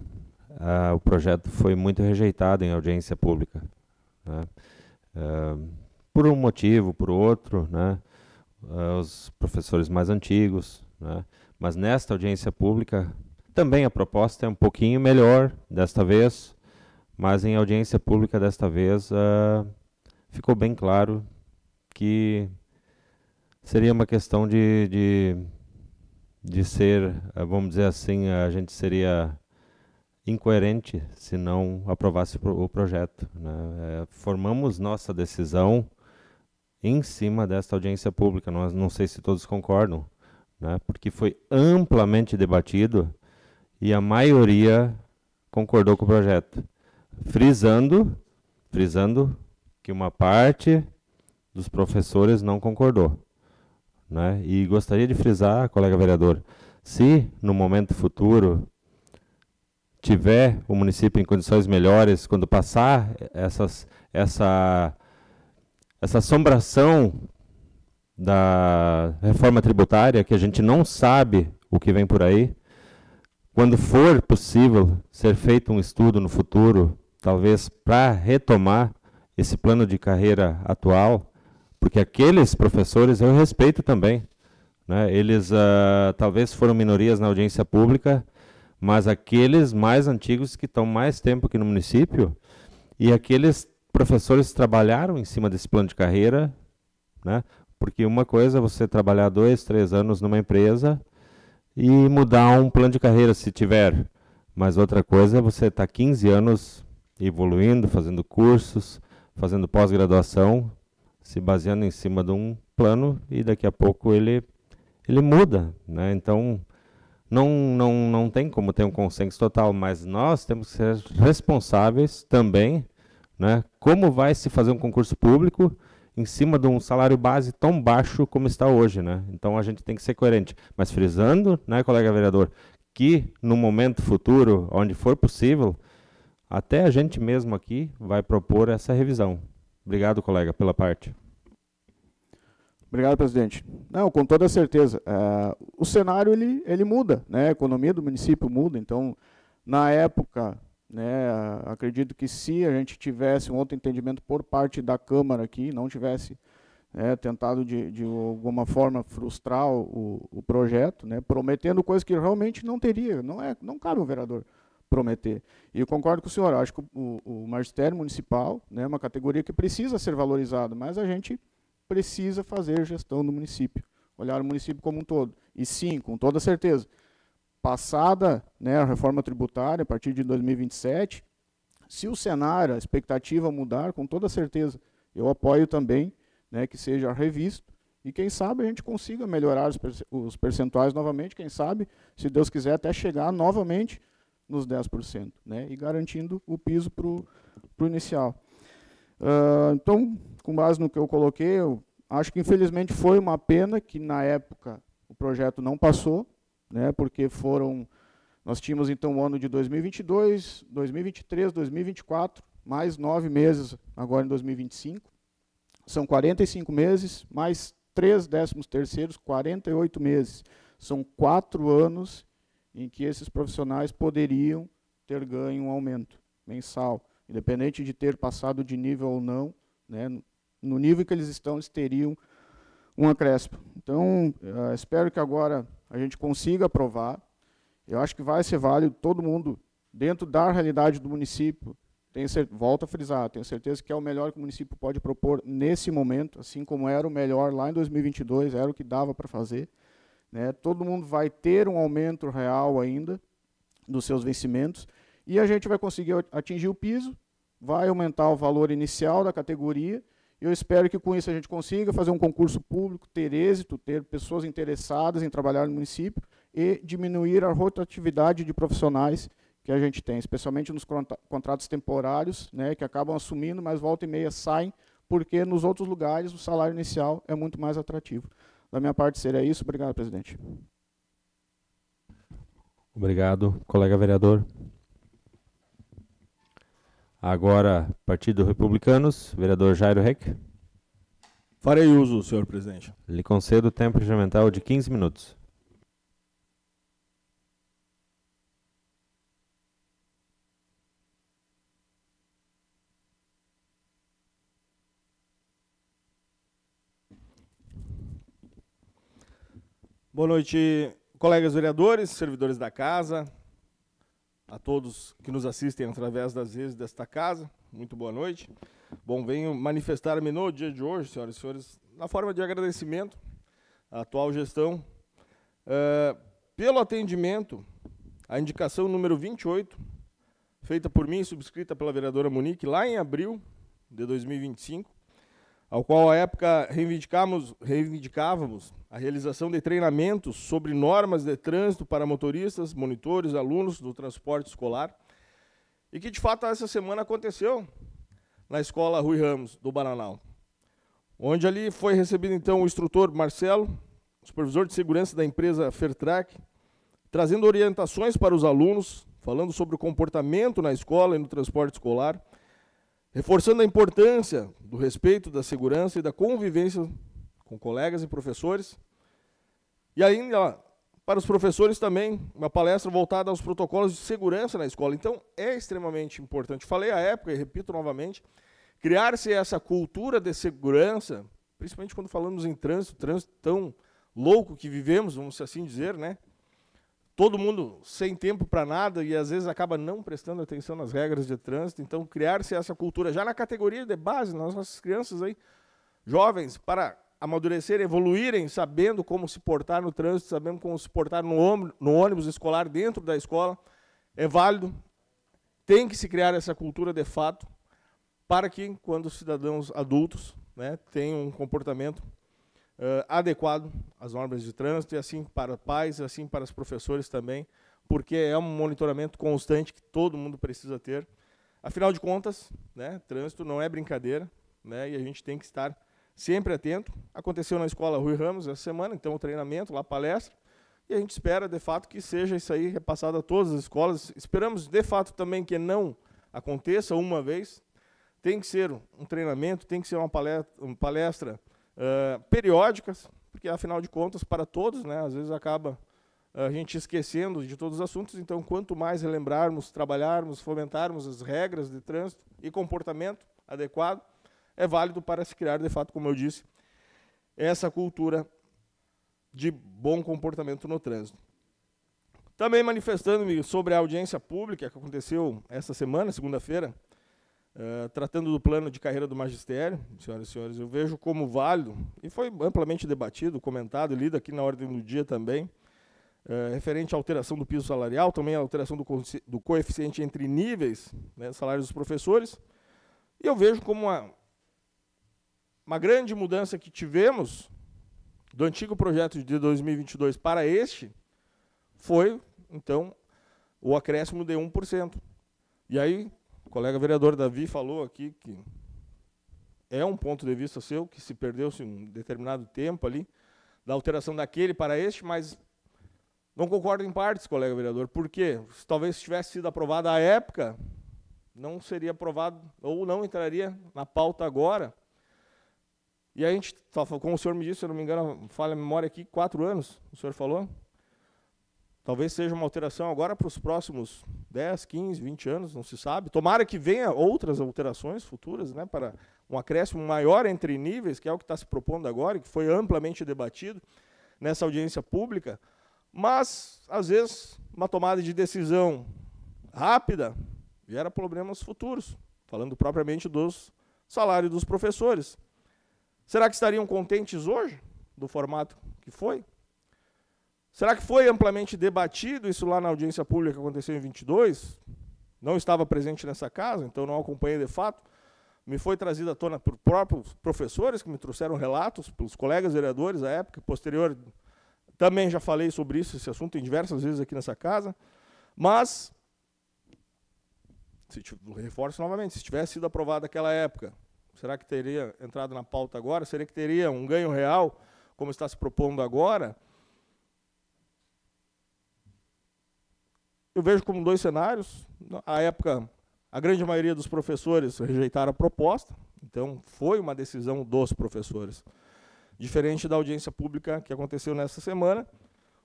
o projeto foi muito rejeitado em audiência pública. Né? Por um motivo, por outro, né? Os professores mais antigos. Né? Mas nesta audiência pública, também a proposta é um pouquinho melhor desta vez, mas em audiência pública desta vez ficou bem claro que seria uma questão de ser, vamos dizer assim, a gente seria incoerente se não aprovasse o projeto. Né? Formamos nossa decisão em cima desta audiência pública, nós não sei se todos concordam, né? Porque foi amplamente debatido e a maioria concordou com o projeto, frisando que uma parte dos professores não concordou. Né? E gostaria de frisar, colega vereador, se no momento futuro tiver o município em condições melhores, quando passar essa assombração da reforma tributária, que a gente não sabe o que vem por aí, quando for possível ser feito um estudo no futuro, talvez para retomar esse plano de carreira atual, porque aqueles professores eu respeito também. Né? Eles talvez foram minorias na audiência pública, mas aqueles mais antigos que estão mais tempo aqui no município, e aqueles professores trabalharam em cima desse plano de carreira, né? Porque uma coisa é você trabalhar 2, 3 anos numa empresa e mudar um plano de carreira, se tiver. Mas outra coisa é você estar 15 anos evoluindo, fazendo cursos, fazendo pós-graduação, se baseando em cima de um plano e daqui a pouco ele muda. Né? Então, não tem como ter um consenso total, mas nós temos que ser responsáveis também. Né? Como vai se fazer um concurso público em cima de um salário base tão baixo como está hoje? Né? Então a gente tem que ser coerente. Mas frisando, né, colega vereador, que no momento futuro, onde for possível, até a gente mesmo aqui vai propor essa revisão. Obrigado, colega, pela parte. Obrigado, presidente. Não, com toda certeza. O cenário ele muda, né? A economia do município muda. Então, na época, né? Acredito que se a gente tivesse um outro entendimento por parte da Câmara aqui, não tivesse tentado de alguma forma frustrar o projeto, né? Prometendo coisas que realmente não teria, não cabe um vereador prometer. E eu concordo com o senhor, acho que o magistério municipal, né, é uma categoria que precisa ser valorizada, mas a gente precisa fazer gestão do município, olhar o município como um todo. E sim, com toda certeza, passada, né, a reforma tributária, a partir de 2027, se o cenário, a expectativa mudar, com toda certeza, eu apoio também, né, que seja revisto, e quem sabe a gente consiga melhorar os percentuais novamente, quem sabe, se Deus quiser, até chegar novamente nos 10%, né, e garantindo o piso para o inicial. Então, com base no que eu coloquei, eu acho que infelizmente foi uma pena que na época o projeto não passou, né, porque nós tínhamos então o ano de 2022, 2023, 2024, mais 9 meses agora em 2025, são 45 meses, mais 3 13º, 48 meses, são 4 anos em que esses profissionais poderiam ter ganho um aumento mensal, independente de ter passado de nível ou não, né, no nível que eles estão, eles teriam um acréscimo. Então, espero que agora a gente consiga aprovar. Eu acho que vai ser válido todo mundo, dentro da realidade do município, volto a frisar, tenho certeza que é o melhor que o município pode propor nesse momento, assim como era o melhor lá em 2022, era o que dava para fazer. Né, todo mundo vai ter um aumento real ainda dos seus vencimentos e a gente vai conseguir atingir o piso, vai aumentar o valor inicial da categoria. Eu espero que com isso a gente consiga fazer um concurso público, ter êxito, ter pessoas interessadas em trabalhar no município e diminuir a rotatividade de profissionais que a gente tem, especialmente nos contratos temporários, né, que acabam assumindo, mas volta e meia saem, porque nos outros lugares o salário inicial é muito mais atrativo. Da minha parte seria isso. Obrigado, presidente. Obrigado, colega vereador. Agora, Partido Republicanos, vereador Jairo Reck. Farei uso, senhor presidente. Lhe concedo tempo regimental de 15 minutos. Boa noite, colegas vereadores, servidores da casa, a todos que nos assistem através das redes desta casa, muito boa noite. Bom, venho manifestar-me no dia de hoje, senhoras e senhores, na forma de agradecimento à atual gestão, pelo atendimento à indicação número 28, feita por mim e subscrita pela vereadora Monique, lá em abril de 2025, ao qual, à época, reivindicávamos a realização de treinamentos sobre normas de trânsito para motoristas, monitores, alunos do transporte escolar, e que, de fato, essa semana aconteceu na Escola Rui Ramos, do Bananal, onde ali foi recebido, então, o instrutor Marcelo, supervisor de segurança da empresa Fertrac, trazendo orientações para os alunos, falando sobre o comportamento na escola e no transporte escolar, reforçando a importância do respeito, da segurança e da convivência com colegas e professores. E ainda, para os professores também, uma palestra voltada aos protocolos de segurança na escola. Então, é extremamente importante. Falei à época, e repito novamente, criar-se essa cultura de segurança, principalmente quando falamos em trânsito tão louco que vivemos, vamos assim dizer, né? Todo mundo sem tempo para nada e às vezes acaba não prestando atenção nas regras de trânsito. Então, criar-se essa cultura já na categoria de base, nas nossas crianças aí, jovens, para amadurecerem, evoluírem, sabendo como se portar no trânsito, sabendo como se portar no ônibus escolar dentro da escola, é válido. Tem que se criar essa cultura de fato, para que, quando os cidadãos adultos, né, tenham um comportamento adequado às normas de trânsito, e assim para pais, e assim para os professores também, porque é um monitoramento constante que todo mundo precisa ter. Afinal de contas, né, trânsito não é brincadeira, né, e a gente tem que estar sempre atento. Aconteceu na Escola Rui Ramos essa semana, então o treinamento, lá palestra, e a gente espera, de fato, que seja isso aí repassado a todas as escolas. Esperamos, de fato, também que não aconteça uma vez. Tem que ser um treinamento, tem que ser uma palestra periódicas, porque, afinal de contas, para todos, né, às vezes acaba a gente esquecendo de todos os assuntos. Então, quanto mais relembrarmos, trabalharmos, fomentarmos as regras de trânsito e comportamento adequado, é válido para se criar, de fato, como eu disse, essa cultura de bom comportamento no trânsito. Também manifestando-me sobre a audiência pública que aconteceu essa semana, segunda-feira, tratando do plano de carreira do magistério, senhoras e senhores, eu vejo como válido, e foi amplamente debatido, comentado e lido aqui na ordem do dia também, referente à alteração do piso salarial, também a alteração do coeficiente entre níveis, né, salários dos professores, e eu vejo como uma grande mudança que tivemos do antigo projeto de 2022 para este, foi, então, o acréscimo de 1%. E aí, o colega vereador Davi falou aqui que é um ponto de vista seu, que se perdeu-se um determinado tempo ali, da alteração daquele para este, mas não concordo em partes, colega vereador, porque talvez se tivesse sido aprovado à época, não seria aprovado, ou não entraria na pauta agora. E a gente, como o senhor me disse, se eu não me engano, falha a memória aqui, 4 anos, o senhor falou? Talvez seja uma alteração agora para os próximos 10, 15, 20 anos, não se sabe. Tomara que venha outras alterações futuras, né, para um acréscimo maior entre níveis, que é o que está se propondo agora, e que foi amplamente debatido nessa audiência pública. Mas, às vezes, uma tomada de decisão rápida gera problemas futuros, falando propriamente dos salários dos professores. Será que estariam contentes hoje do formato que foi? Será que foi amplamente debatido isso lá na audiência pública que aconteceu em 22? Não estava presente nessa casa, então não acompanhei de fato. Me foi trazido à tona por próprios professores que me trouxeram relatos, pelos colegas vereadores à época, posterior. Também já falei sobre isso, esse assunto, em diversas vezes aqui nessa casa. Mas, reforço novamente, se tivesse sido aprovado naquela época, será que teria entrado na pauta agora? Será que teria um ganho real, como está se propondo agora? Eu vejo como 2 cenários. À época, a grande maioria dos professores rejeitaram a proposta, então foi uma decisão dos professores. Diferente da audiência pública que aconteceu nessa semana,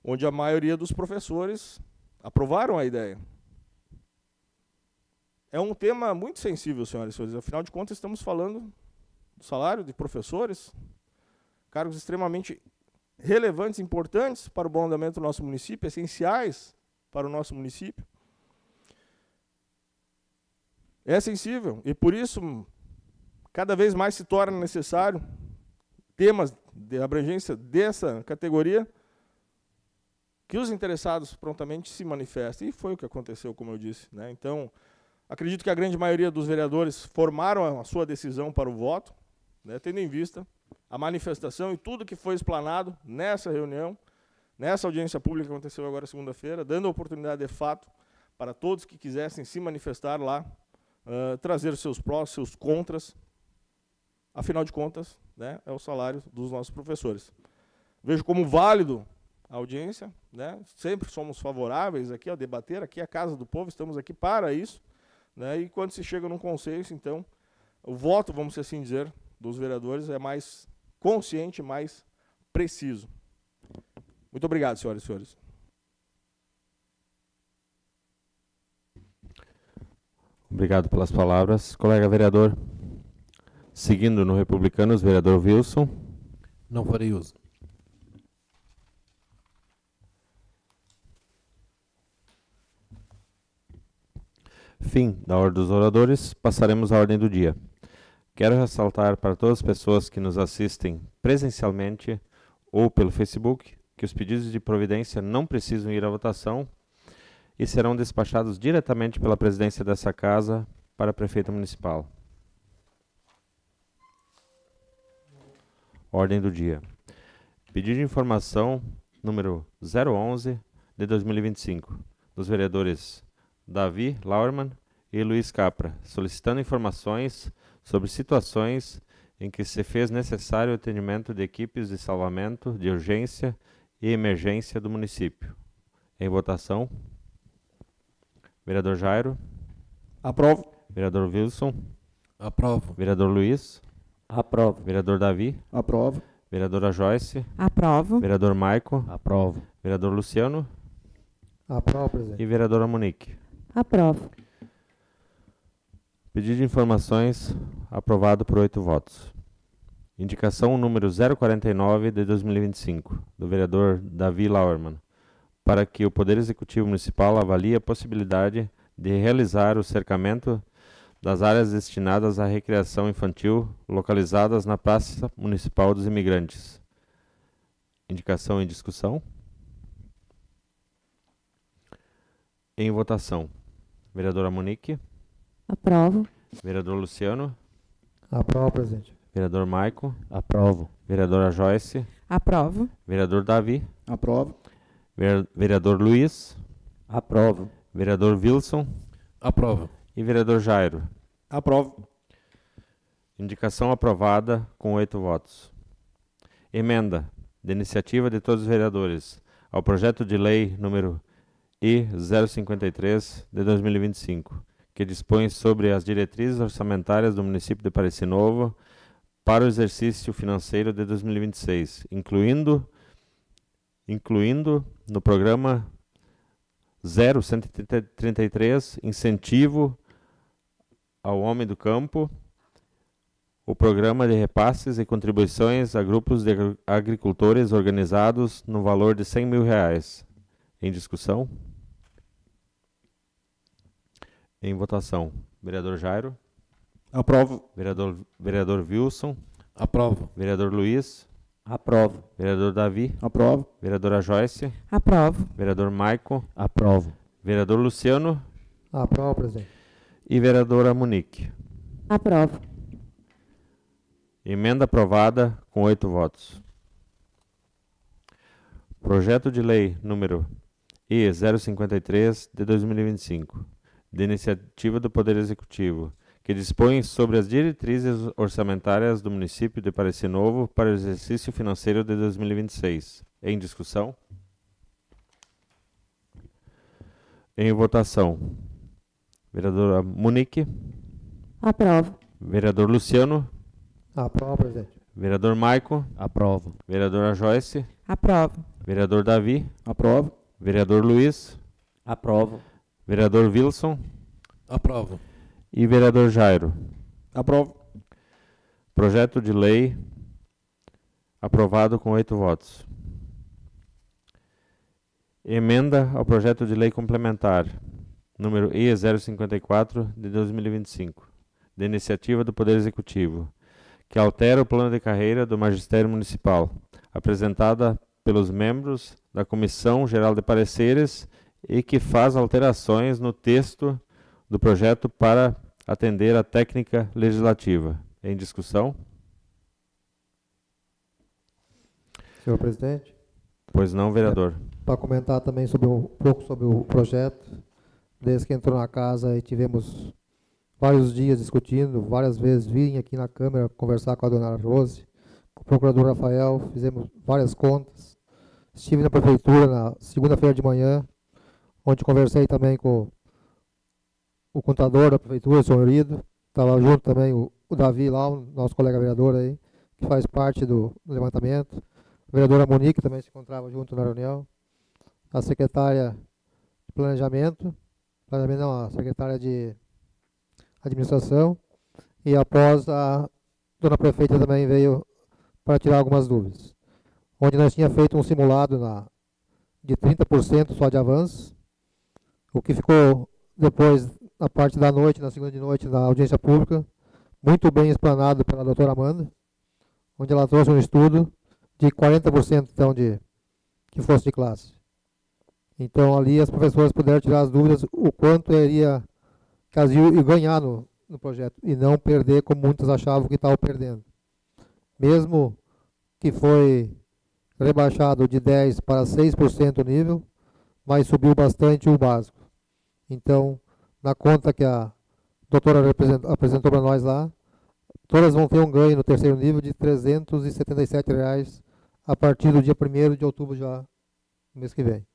onde a maioria dos professores aprovaram a ideia. É um tema muito sensível, senhoras e senhores. Afinal de contas, estamos falando do salário de professores, cargos extremamente relevantes, importantes para o bom andamento do nosso município, essenciais para o nosso município. É sensível e, por isso, cada vez mais se torna necessário temas de abrangência dessa categoria que os interessados prontamente se manifestem. E foi o que aconteceu, como eu disse, né? Então, acredito que a grande maioria dos vereadores formaram a sua decisão para o voto, né, tendo em vista a manifestação e tudo que foi explanado nessa reunião, nessa audiência pública que aconteceu agora segunda-feira, dando a oportunidade de fato para todos que quisessem se manifestar lá, trazer seus prós, seus contras. Afinal de contas, né, é o salário dos nossos professores. Vejo como válido a audiência, né, sempre somos favoráveis aqui a debater, aqui é a Casa do Povo, estamos aqui para isso, né, e quando se chega num consenso, então, o voto, vamos assim dizer, dos vereadores é mais consciente, mais preciso. Muito obrigado, senhoras e senhores. Obrigado pelas palavras. Colega vereador. Seguindo no Republicanos, vereador Wilson. Não farei uso. Fim da ordem dos oradores. Passaremos à ordem do dia. Quero ressaltar para todas as pessoas que nos assistem presencialmente ou pelo Facebook que os pedidos de providência não precisam ir à votação e serão despachados diretamente pela presidência dessa casa para a prefeita municipal. Ordem do dia. Pedido de informação número 011 de 2025, dos vereadores Davi Lauermann e Luiz Capra, solicitando informações sobre situações em que se fez necessário o atendimento de equipes de salvamento de urgência e emergência do município. Em votação. Vereador Jairo. Aprovo. Vereador Wilson. Aprovo. Vereador Luiz. Aprovo. Vereador Davi. Aprovo. Vereadora Joyce. Aprovo. Vereador Maico. Aprovo. Vereador Luciano. Aprovo, presidente. E vereadora Monique. Aprovo. Pedido de informações aprovado por 8 votos. Indicação número 049 de 2025, do vereador Davi Lauermann, para que o Poder Executivo Municipal avalie a possibilidade de realizar o cercamento das áreas destinadas à recreação infantil localizadas na Praça Municipal dos Imigrantes. Indicação em discussão. Em votação. Vereadora Monique. Aprovo. Vereador Luciano. Aprovo, presidente. Vereador Maico. Aprovo. Vereadora Joyce. Aprovo. Vereador Davi. Aprovo. Vereador Luiz. Aprovo. Vereador Wilson. Aprovo. E vereador Jairo. Aprovo. Indicação aprovada com 8 votos. Emenda de iniciativa de todos os vereadores ao projeto de lei número I-053 de 2025, que dispõe sobre as diretrizes orçamentárias do município de Pareci Novo para o exercício financeiro de 2026, incluindo no programa 0133, incentivo ao homem do campo, o programa de repasses e contribuições a grupos de agricultores organizados no valor de R$100 mil. Em discussão? Em votação. Vereador Jairo. Aprovo. Vereador Wilson. Aprovo. Vereador Luiz. Aprovo. Vereador Davi. Aprovo. Vereadora Joyce. Aprovo. Vereador Maico. Aprovo. Vereador Luciano. Aprovo, presidente. E vereadora Monique. Aprovo. Emenda aprovada com 8 votos. Projeto de lei número I-053 de 2025, de iniciativa do Poder Executivo, que dispõe sobre as diretrizes orçamentárias do município de Pareci Novo para o exercício financeiro de 2026. Em discussão? Em votação. Vereadora Monique. Aprovo. Vereador Luciano. Aprovo, presidente. Vereador Maico. Aprovo. Vereadora Joyce. Aprovo. Vereador Davi. Aprovo. Vereador Luiz. Aprovo. Vereador Wilson. Aprovo. E vereador Jairo. Aprovo. Projeto de lei aprovado com 8 votos. Emenda ao projeto de lei complementar número I-054 de 2025, de iniciativa do Poder Executivo, que altera o plano de carreira do Magistério Municipal, apresentada pelos membros da Comissão Geral de Pareceres e que faz alterações no texto do projeto para atender à técnica legislativa. Em discussão? Senhor presidente, Pois não, vereador. para comentar também sobre um pouco sobre o projeto, desde que entrou na casa e tivemos vários dias discutindo, várias vezes vim aqui na Câmara conversar com a dona Rose, com o procurador Rafael, fizemos várias contas. Estive na prefeitura na segunda-feira de manhã, onde conversei também com o contador da prefeitura, o senhor Urido. Estava junto também o Davi lá, o nosso colega vereador aí, que faz parte do levantamento. A vereadora Monique também se encontrava junto na reunião. A secretária de planejamento não, a secretária de administração. E após a dona prefeita também veio para tirar algumas dúvidas. Onde nós tínhamos feito um simulado de 30% só de avanço, o que ficou depois, na parte da noite, na segunda de noite, na audiência pública, muito bem explanado pela doutora Amanda, onde ela trouxe um estudo de 40% então, que fosse de classe. Então ali as professoras puderam tirar as dúvidas o quanto iria e ganhar no projeto, e não perder como muitos achavam que estavam perdendo. Mesmo que foi rebaixado de 10% para 6% o nível, mas subiu bastante o básico. Então, na conta que a doutora apresentou para nós lá, todas vão ter um ganho no terceiro nível de R$ 377 a partir do dia 1º de outubro, já no mês que vem.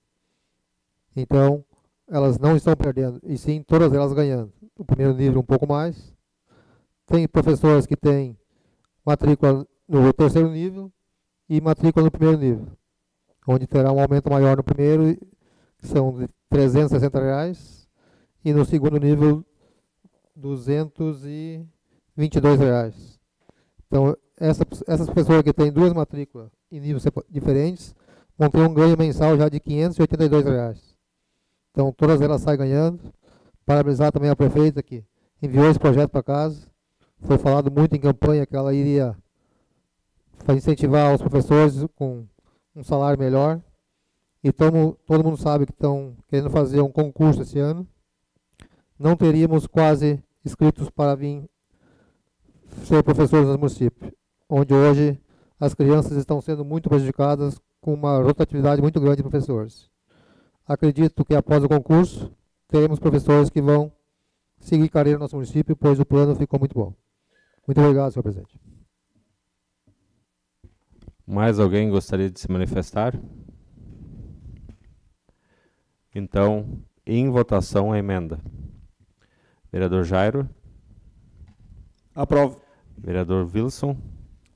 Então, elas não estão perdendo, e sim todas elas ganhando. O primeiro nível um pouco mais. Tem professoras que têm matrícula no terceiro nível e matrícula no primeiro nível, onde terá um aumento maior no primeiro, que são de R$ 360 e no segundo nível R$ 222. Então, essas pessoas que têm duas matrículas em níveis diferentes vão ter um ganho mensal já de R$ 582. Então, todas elas saem ganhando. Parabenizar também a prefeita que enviou esse projeto para casa. Foi falado muito em campanha que ela iria incentivar os professores com um salário melhor. E todo mundo sabe que estão querendo fazer um concurso esse ano. Não teríamos quase inscritos para vir ser professores no município, onde hoje as crianças estão sendo muito prejudicadas com uma rotatividade muito grande de professores. Acredito que após o concurso, teremos professores que vão seguir carreira no nosso município, pois o plano ficou muito bom. Muito obrigado, senhor presidente. Mais alguém gostaria de se manifestar? Então, em votação a emenda. Vereador Jairo. Aprovo. Vereador Wilson.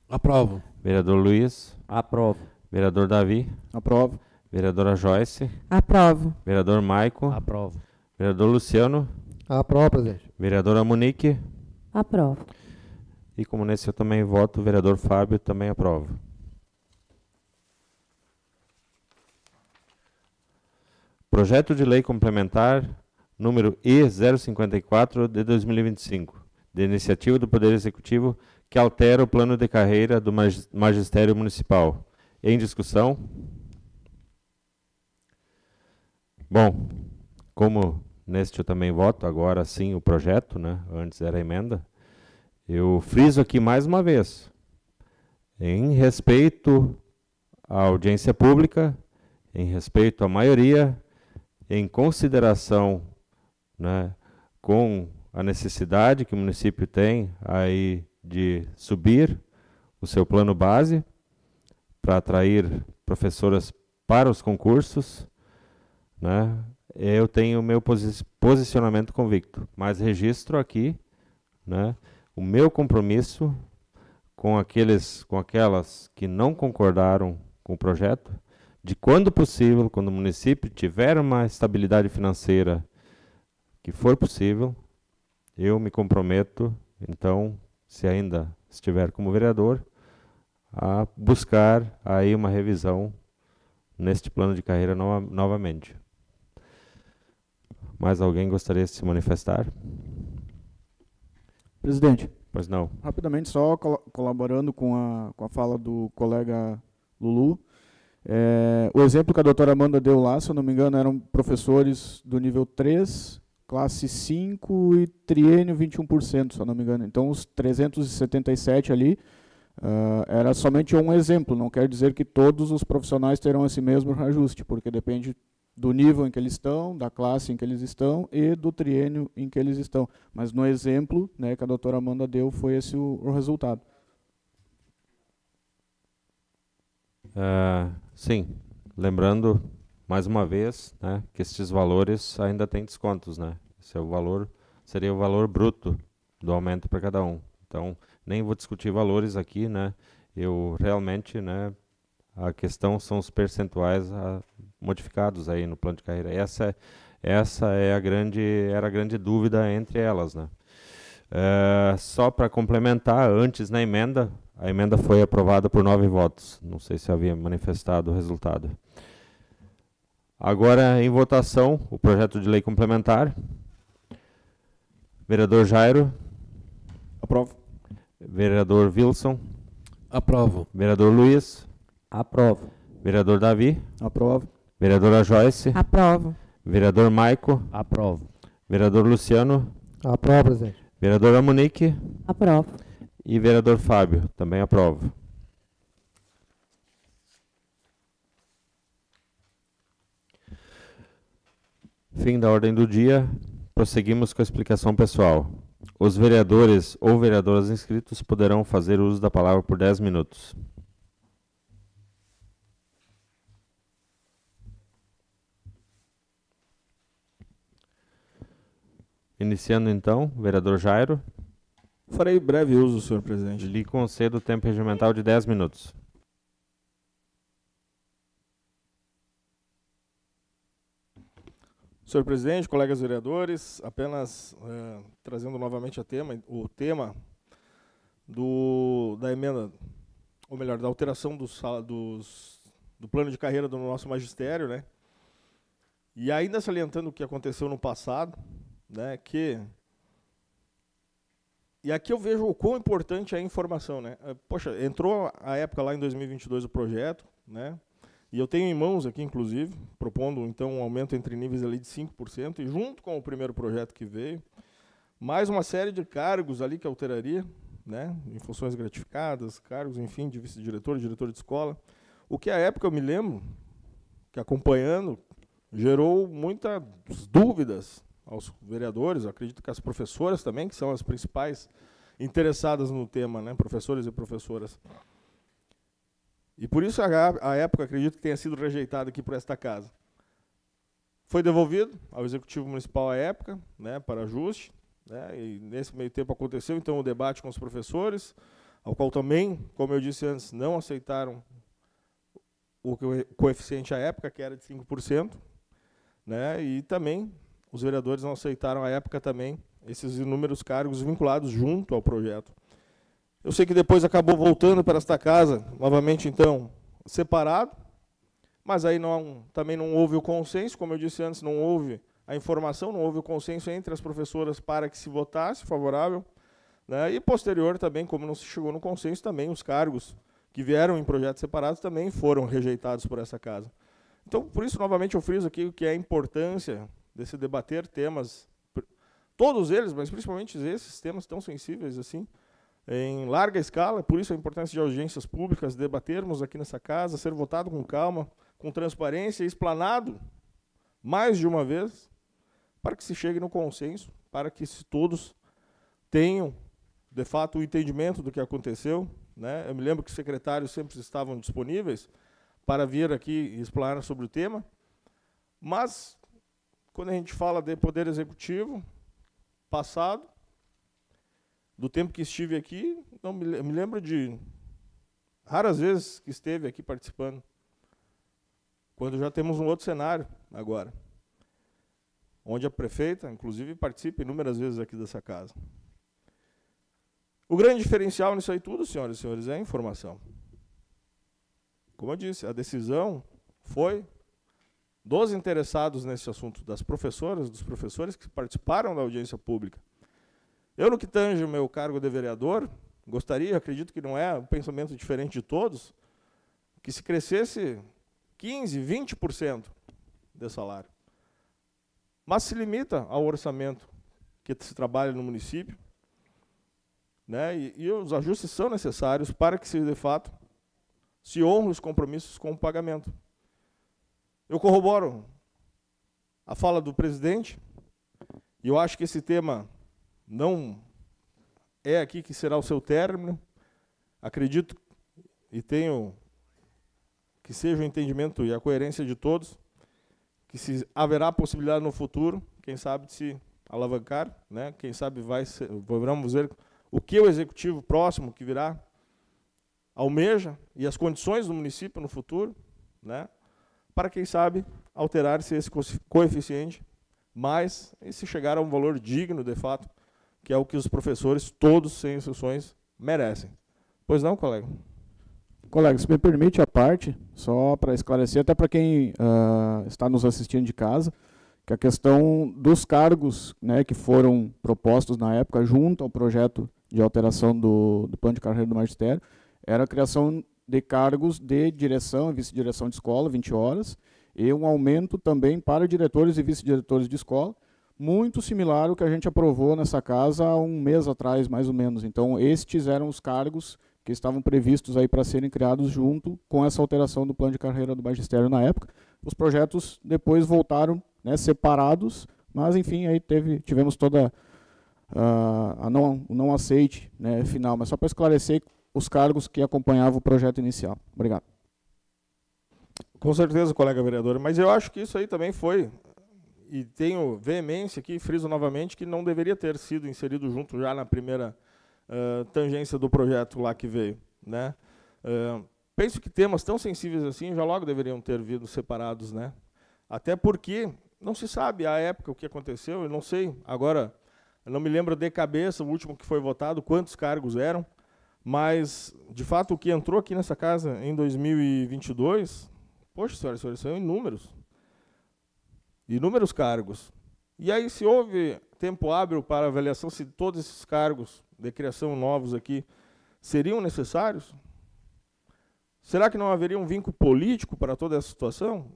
Aprovo. Vereador Luiz. Aprovo. Vereador Davi. Aprovo. Vereadora Joyce. Aprovo. Vereador Maico. Aprovo. Vereador Luciano. Aprovo, presidente. Vereadora Monique. Aprovo. E como nesse eu também voto, o vereador Fábio também aprova. Projeto de Lei Complementar número E054 de 2025, de iniciativa do Poder Executivo, que altera o plano de carreira do Magistério Municipal. Em discussão? Bom, como neste eu também voto, agora sim o projeto, né? Antes era a emenda, eu friso aqui mais uma vez, em respeito à audiência pública, em respeito à maioria, em consideração, né, com a necessidade que o município tem aí de subir o seu plano base para atrair professoras para os concursos, né, eu tenho o meu posicionamento convicto, mas registro aqui, né, o meu compromisso com aquelas que não concordaram com o projeto, de quando possível, quando o município tiver uma estabilidade financeira que for possível, eu me comprometo, então, se ainda estiver como vereador, a buscar aí uma revisão neste plano de carreira novamente. Mais alguém gostaria de se manifestar? Presidente, Pois não. rapidamente, só colaborando com a fala do colega Lulu. O exemplo que a doutora Amanda deu lá, se eu não me engano, eram professores do nível 3, classe 5 e triênio 21%, se eu não me engano. Então, os 377 ali era somente um exemplo, não quer dizer que todos os profissionais terão esse mesmo reajuste, porque depende do nível em que eles estão, da classe em que eles estão e do triênio em que eles estão. Mas no exemplo, né, que a doutora Amanda deu, foi esse o resultado. Sim, lembrando mais uma vez, né, que estes valores ainda têm descontos, né? Esse é o valor, seria o valor bruto do aumento para cada um. Então, nem vou discutir valores aqui, né? Eu realmente, né, a questão são os percentuais modificados aí no plano de carreira. Essa era a grande dúvida entre elas, né? Só para complementar, antes na emenda, a emenda foi aprovada por 9 votos. Não sei se havia manifestado o resultado. Agora, em votação, o projeto de lei complementar. Vereador Jairo. Aprovo. Vereador Wilson. Aprovo. Vereador Luiz. Aprovo. Vereador Davi. Aprovo. Vereadora Joyce. Aprovo. Vereador Maico. Aprovo. Vereador Luciano. Aprovo, presidente. Vereadora Monique. Aprovo. E vereador Fábio, também aprovo. Fim da ordem do dia. Prosseguimos com a explicação pessoal. Os vereadores ou vereadoras inscritos poderão fazer uso da palavra por 10 minutos. Iniciando então, vereador Jairo. Farei breve uso, senhor presidente. Lhe concedo tempo regimental de 10 minutos. Senhor presidente, colegas vereadores, apenas trazendo novamente o tema da emenda, ou melhor, da alteração do plano de carreira do nosso magistério, né? E ainda salientando o que aconteceu no passado, né? E aqui eu vejo o quão importante é a informação, né? Poxa, entrou a época lá em 2022 o projeto, né? E eu tenho em mãos aqui, inclusive, propondo então um aumento entre níveis ali de 5%, e junto com o primeiro projeto que veio, mais uma série de cargos ali que alteraria, né? Em funções gratificadas, cargos, enfim, de vice-diretor, diretor de escola. O que à época eu me lembro, que acompanhando, gerou muitas dúvidas aos vereadores, acredito que as professoras também, que são as principais interessadas no tema, né? Professores e professoras. E por isso, a época, acredito que tenha sido rejeitado aqui por esta casa. Foi devolvido ao Executivo Municipal à época, né, para ajuste, né, e nesse meio tempo aconteceu, então, o debate com os professores, ao qual também, como eu disse antes, não aceitaram o coeficiente à época, que era de 5%, né, e também os vereadores não aceitaram à época também esses inúmeros cargos vinculados junto ao projeto. Eu sei que depois acabou voltando para esta casa, novamente, então, separado, mas aí também não houve o consenso, como eu disse antes, não houve a informação, não houve o consenso entre as professoras para que se votasse favorável, né, e posterior também, como não se chegou no consenso, também os cargos que vieram em projetos separados também foram rejeitados por essa casa. Então, por isso, novamente, eu friso aqui o que é a importância de se debater temas, todos eles, mas principalmente esses temas tão sensíveis assim, em larga escala, por isso a importância de audiências públicas, debatermos aqui nessa casa, ser votado com calma, com transparência, explanado mais de uma vez, para que se chegue no consenso, para que todos tenham, de fato, o entendimento do que aconteceu, né? Eu me lembro que os secretários sempre estavam disponíveis para vir aqui e explanar sobre o tema, mas, quando a gente fala de poder executivo passado, do tempo que estive aqui, não me lembro de raras vezes que esteve aqui participando, quando já temos um outro cenário agora, onde a prefeita, inclusive, participa inúmeras vezes aqui dessa casa. O grande diferencial nisso aí tudo, senhoras e senhores, é a informação. Como eu disse, a decisão foi dos interessados nesse assunto, das professoras, dos professores que participaram da audiência pública. Eu, no que tange o meu cargo de vereador, gostaria, acredito que não é um pensamento diferente de todos, que se crescesse 15%, 20% de salário. Mas se limita ao orçamento que se trabalha no município, né, e os ajustes são necessários para que, de fato, se honre os compromissos com o pagamento. Eu corroboro a fala do presidente, e eu acho que esse tema não é aqui que será o seu término. Acredito e tenho que seja o entendimento e a coerência de todos, que se haverá possibilidade no futuro, quem sabe, de se alavancar, né? Quem sabe vamos ver o que o executivo próximo que virá almeja e as condições do município no futuro, né? Para, quem sabe, alterar-se esse coeficiente, mas e se chegar a um valor digno, de fato, que é o que os professores, todos, sem exceções, merecem. Pois não, colega? Colega, se me permite a parte, só para esclarecer, até para quem está nos assistindo de casa, que a questão dos cargos, né, que foram propostos na época, junto ao projeto de alteração do plano de carreira do magistério, era a criação de cargos de direção e vice-direção de escola, 20 horas, e um aumento também para diretores e vice-diretores de escola, muito similar ao que a gente aprovou nessa casa há um mês atrás, mais ou menos. Então, estes eram os cargos que estavam previstos aí para serem criados junto com essa alteração do plano de carreira do magistério na época. Os projetos depois voltaram, né, separados, mas, enfim, aí tivemos toda o não aceite, né, final. Mas só para esclarecer os cargos que acompanhavam o projeto inicial. Obrigado. Com certeza, colega vereador, mas eu acho que isso aí também foi, e tenho veemência aqui, friso novamente, que não deveria ter sido inserido junto já na primeira tangência do projeto lá que veio, né? Penso que temas tão sensíveis assim já logo deveriam ter vindo separados, né? Até porque não se sabe a época o que aconteceu, eu não sei, agora, eu não me lembro de cabeça, o último que foi votado, quantos cargos eram, mas, de fato, o que entrou aqui nessa casa em 2022, poxa, senhoras e senhores, são inúmeros. Inúmeros cargos. E aí, se houve tempo hábil para avaliação, se todos esses cargos de criação novos aqui seriam necessários, será que não haveria um vínculo político para toda essa situação?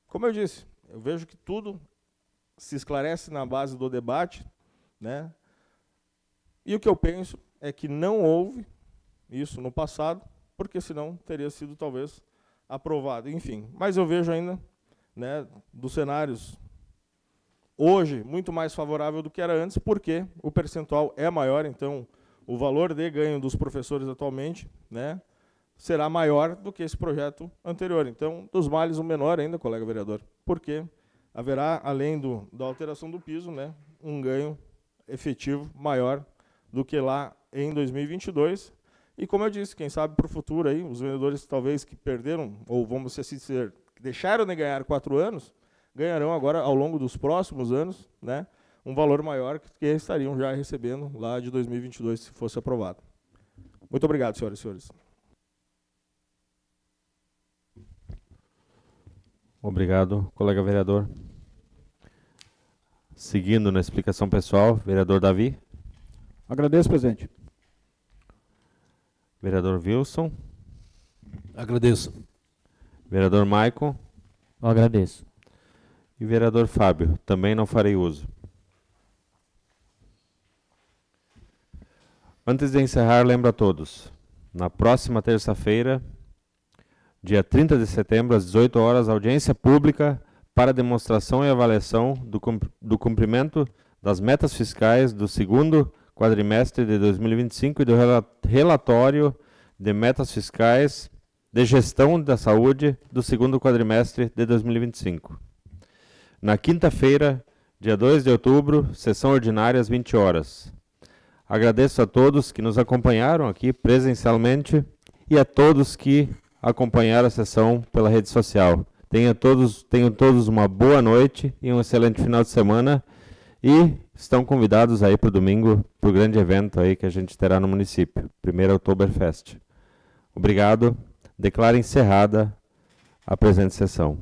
Como eu disse, eu vejo que tudo se esclarece na base do debate, né? E o que eu penso é que não houve isso no passado, porque senão teria sido talvez aprovado. Enfim, mas eu vejo ainda, né, dos cenários hoje muito mais favorável do que era antes, porque o percentual é maior, então o valor de ganho dos professores atualmente, né, será maior do que esse projeto anterior. Então, dos males o menor ainda, colega vereador, porque haverá, além da alteração do piso, né, um ganho efetivo maior do que lá em 2022. E, como eu disse, quem sabe para o futuro, aí, os vendedores talvez que perderam, ou vamos assim dizer, que deixaram de ganhar 4 anos, ganharão agora, ao longo dos próximos anos, né, um valor maior que estariam já recebendo lá de 2022, se fosse aprovado. Muito obrigado, senhoras e senhores. Obrigado, colega vereador. Seguindo na explicação pessoal, vereador Davi. Agradeço, presidente. Vereador Wilson. Agradeço. Vereador Maicon. Eu agradeço. E vereador Fábio. Também não farei uso. Antes de encerrar, lembro a todos. Na próxima terça-feira, dia 30 de setembro, às 18 horas, audiência pública para demonstração e avaliação do cumprimento das metas fiscais do segundo quadrimestre de 2025 e do relatório de metas fiscais de gestão da saúde do segundo quadrimestre de 2025. Na quinta-feira, dia 2 de outubro, sessão ordinária às 20 horas. Agradeço a todos que nos acompanharam aqui presencialmente e a todos que acompanharam a sessão pela rede social. Tenham todos uma boa noite e um excelente final de semana. E estão convidados aí para o domingo, para o grande evento aí que a gente terá no município, 1º Oktoberfest. Obrigado. Declaro encerrada a presente sessão.